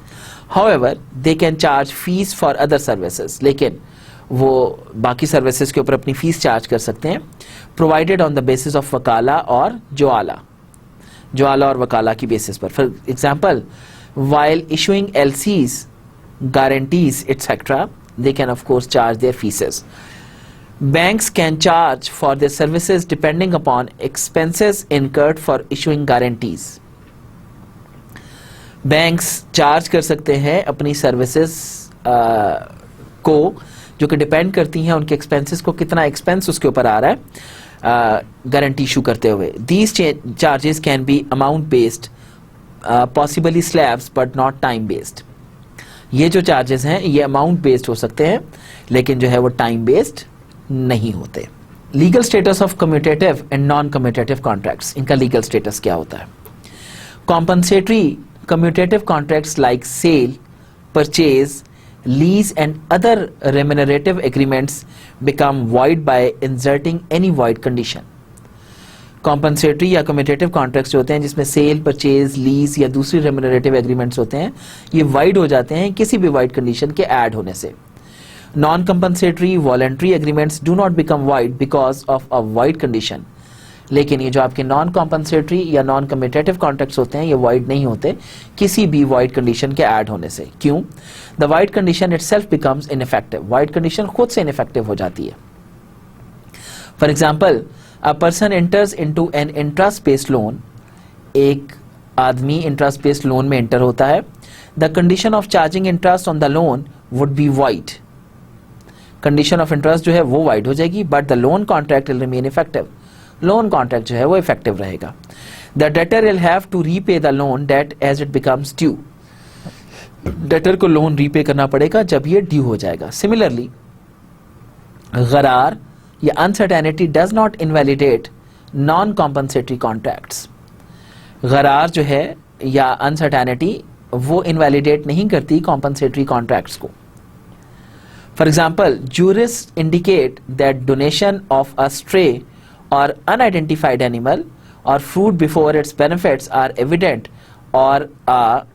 However they can charge fees for other services. लेकिन वो बाकी सर्विसेज के ऊपर अपनी फीस चार्ज कर सकते हैं, provided on the basis of वकाला और ज्वाला और वकाला की बेसिस पर. For example, while issuing LCs, guarantees, etc., they can of course charge their fees. Banks can charge for their services depending upon expenses incurred for issuing guarantees. Banks charge कर सकते हैं अपनी सर्विसेज को, जो कि depend करती हैं उनके एक्सपेंसेस को, कितना एक्सपेंस उसके ऊपर आ रहा है गारंटी इशू करते हुए. These charges can be amount based, possibly slabs but not time based. ये जो चार्जेस हैं ये अमाउंट बेस्ड हो सकते हैं, लेकिन जो है वो टाइम बेस्ड नहीं होते. Legal status of commutative and non commutative contracts. इनका लीगल स्टेटस क्या होता है? Compensatory commutative contracts like sale, purchase, lease and other remunerative agreements become void by inserting any void condition. Compensatory या commutative contracts होते हैं जिसमें cell, purchase, lease या दूसरी रेम्यूनरेटिव एग्रीमेंट्स होते हैं, ये वाइड हो जाते हैं किसी भी वाइड कंडीशन के ऐड होने से. Non compensatory voluntary agreements do not become wide because of a wide condition. लेकिन ये जो आपके नॉन कॉम्पनसेटरी या नॉन कम्यूटेटिव कॉन्ट्रैक्ट्स होते हैं ये वाइड नहीं होते किसी भी वाइड कंडीशन के ऐड होने से. क्यों? The wide condition itself becomes ineffective. Wide condition खुद से इनइफेक्टिव हो जाती है. For example, A person enters into an interest-based loan. एक आदमी इंटरेस्ट बेस्ड लोन में एंटर होता है. The condition of charging interest on the loan would be void. Condition of interest जो है वो वाइड हो जाएगी, but the loan contract will remain effective. Loan contract जो है वो इफेक्टिव रहेगा. The debtor will have to repay the loan debt as it becomes due. Debtor को लोन रीपे करना पड़ेगा जब ये ड्यू हो जाएगा। सिमिलरली गरार या uncertainty does not invalidate non compensatory contracts. गरार जो है या अनसर्टेनिटी वो इनवैलिडेट नहीं करती कॉम्पनसेटरी कॉन्ट्रैक्ट्स को। For example, jurists indicate that donation of a stray or unidentified animal or fruit before its benefits are evident or a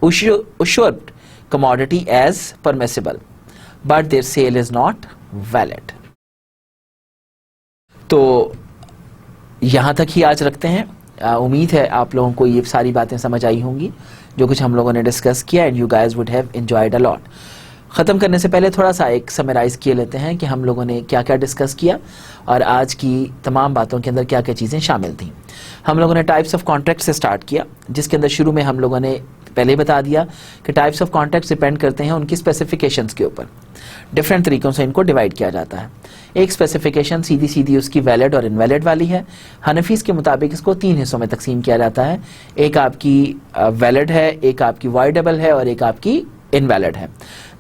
usurped commodity as permissible, but their sale is not valid. तो यहाँ तक ही आज रखते हैं। उम्मीद है आप लोगों को ये सारी बातें समझ आई होंगी जो कुछ हम लोगों ने डिस्कस किया, and you guys would have enjoyed a lot. ख़त्म करने से पहले थोड़ा सा एक समराइज़ किए लेते हैं कि हम लोगों ने क्या क्या डिस्कस किया और आज की तमाम बातों के अंदर क्या क्या चीज़ें शामिल थीं। हम लोगों ने टाइप्स ऑफ कॉन्ट्रैक्ट से स्टार्ट किया, जिसके अंदर शुरू में हम लोगों ने पहले बता दिया कि टाइप्स ऑफ कॉन्ट्रैक्ट्स डिपेंड करते हैं उनकी स्पेसिफिकेशंस के ऊपर। डिफरेंट तरीक़ों से इनको डिवाइड किया जाता है। एक स्पेसिफिकेशन सीधी सीधी उसकी वैलिड और इनवैलिड वाली है। हनफीस के मुताबिक इसको 3 हिस्सों में तकसीम किया जाता है। एक आपकी वैलिड है, एक आपकी वाइडेबल है और एक आपकी इनवैलिड है।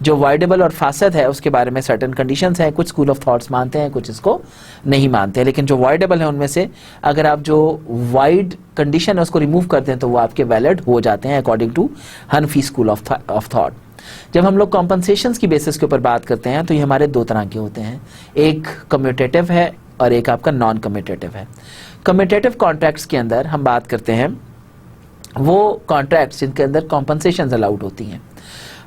जो वाइडेबल और फासद है उसके बारे में सर्टेन कंडीशंस हैं, कुछ स्कूल ऑफ थॉट्स मानते हैं, कुछ इसको नहीं मानते हैं। लेकिन जो वाइडेबल है उनमें से अगर आप जो वाइड कंडीशन है उसको रिमूव करते हैं तो वो आपके वैलिड हो जाते हैं according to Hanafi school of thought. जब हम लोग कॉम्पनसेशंस की बेसिस के ऊपर बात करते हैं तो ये हमारे 2 तरह के होते हैं, एक कम्यूटेटिव है और एक आपका नॉन कम्यूटेटिव है। कम्यूटेटिव कॉन्ट्रैक्ट्स के अंदर हम बात करते हैं वो कॉन्ट्रैक्ट्स जिनके अंदर कॉम्पनसेशंस अलाउड होती हैं।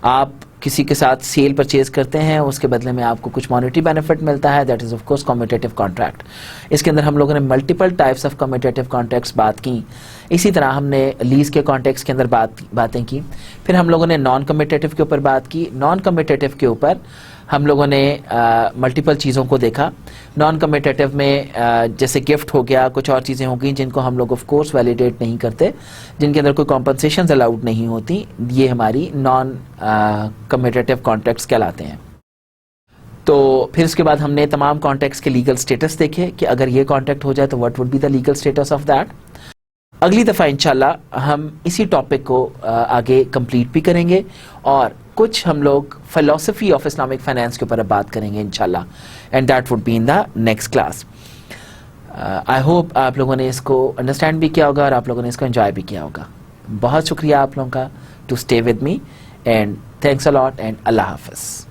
आप किसी के साथ सेल परचेज करते हैं, उसके बदले में आपको कुछ मॉनेटरी बेनिफिट मिलता है, that is of course commutative contract. इसके अंदर हम लोगों ने multiple types of commutative contracts बात की। इसी तरह हमने लीज के कॉन्टेक्स्ट के अंदर बातें की। फिर हम लोगों ने नॉन कम्यूटेटिव के ऊपर बात की। नॉन कम्यूटेटिव के ऊपर हम लोगों ने मल्टीपल चीज़ों को देखा। नॉन कम्यूटेटिव में जैसे गिफ्ट हो गया, कुछ और चीज़ें हो गई जिनको हम लोग ऑफ कोर्स वैलिडेट नहीं करते, जिनके अंदर कोई कॉम्पनसेशन अलाउड नहीं होती, ये हमारी नॉन कम्यूटेटिव कॉन्ट्रैक्ट्स कहलाते हैं। तो फिर उसके बाद हमने तमाम कॉन्ट्रैक्ट्स के लीगल स्टेटस देखे कि अगर ये कॉन्ट्रैक्ट हो जाए तो what would be the legal status of that. अगली दफ़ा इंशाल्लाह हम इसी टॉपिक को आगे कंप्लीट भी करेंगे और कुछ हम लोग फिलॉसफी ऑफ इस्लामिक फाइनेंस के ऊपर अब बात करेंगे इंशाल्लाह, and that would be in the next class. I hope आप लोगों ने इसको अंडरस्टैंड भी किया होगा और आप लोगों ने इसको एंजॉय भी किया होगा। बहुत शुक्रिया आप लोगों का to stay with me, and thanks a lot, and अल्लाह हाफ़िज़।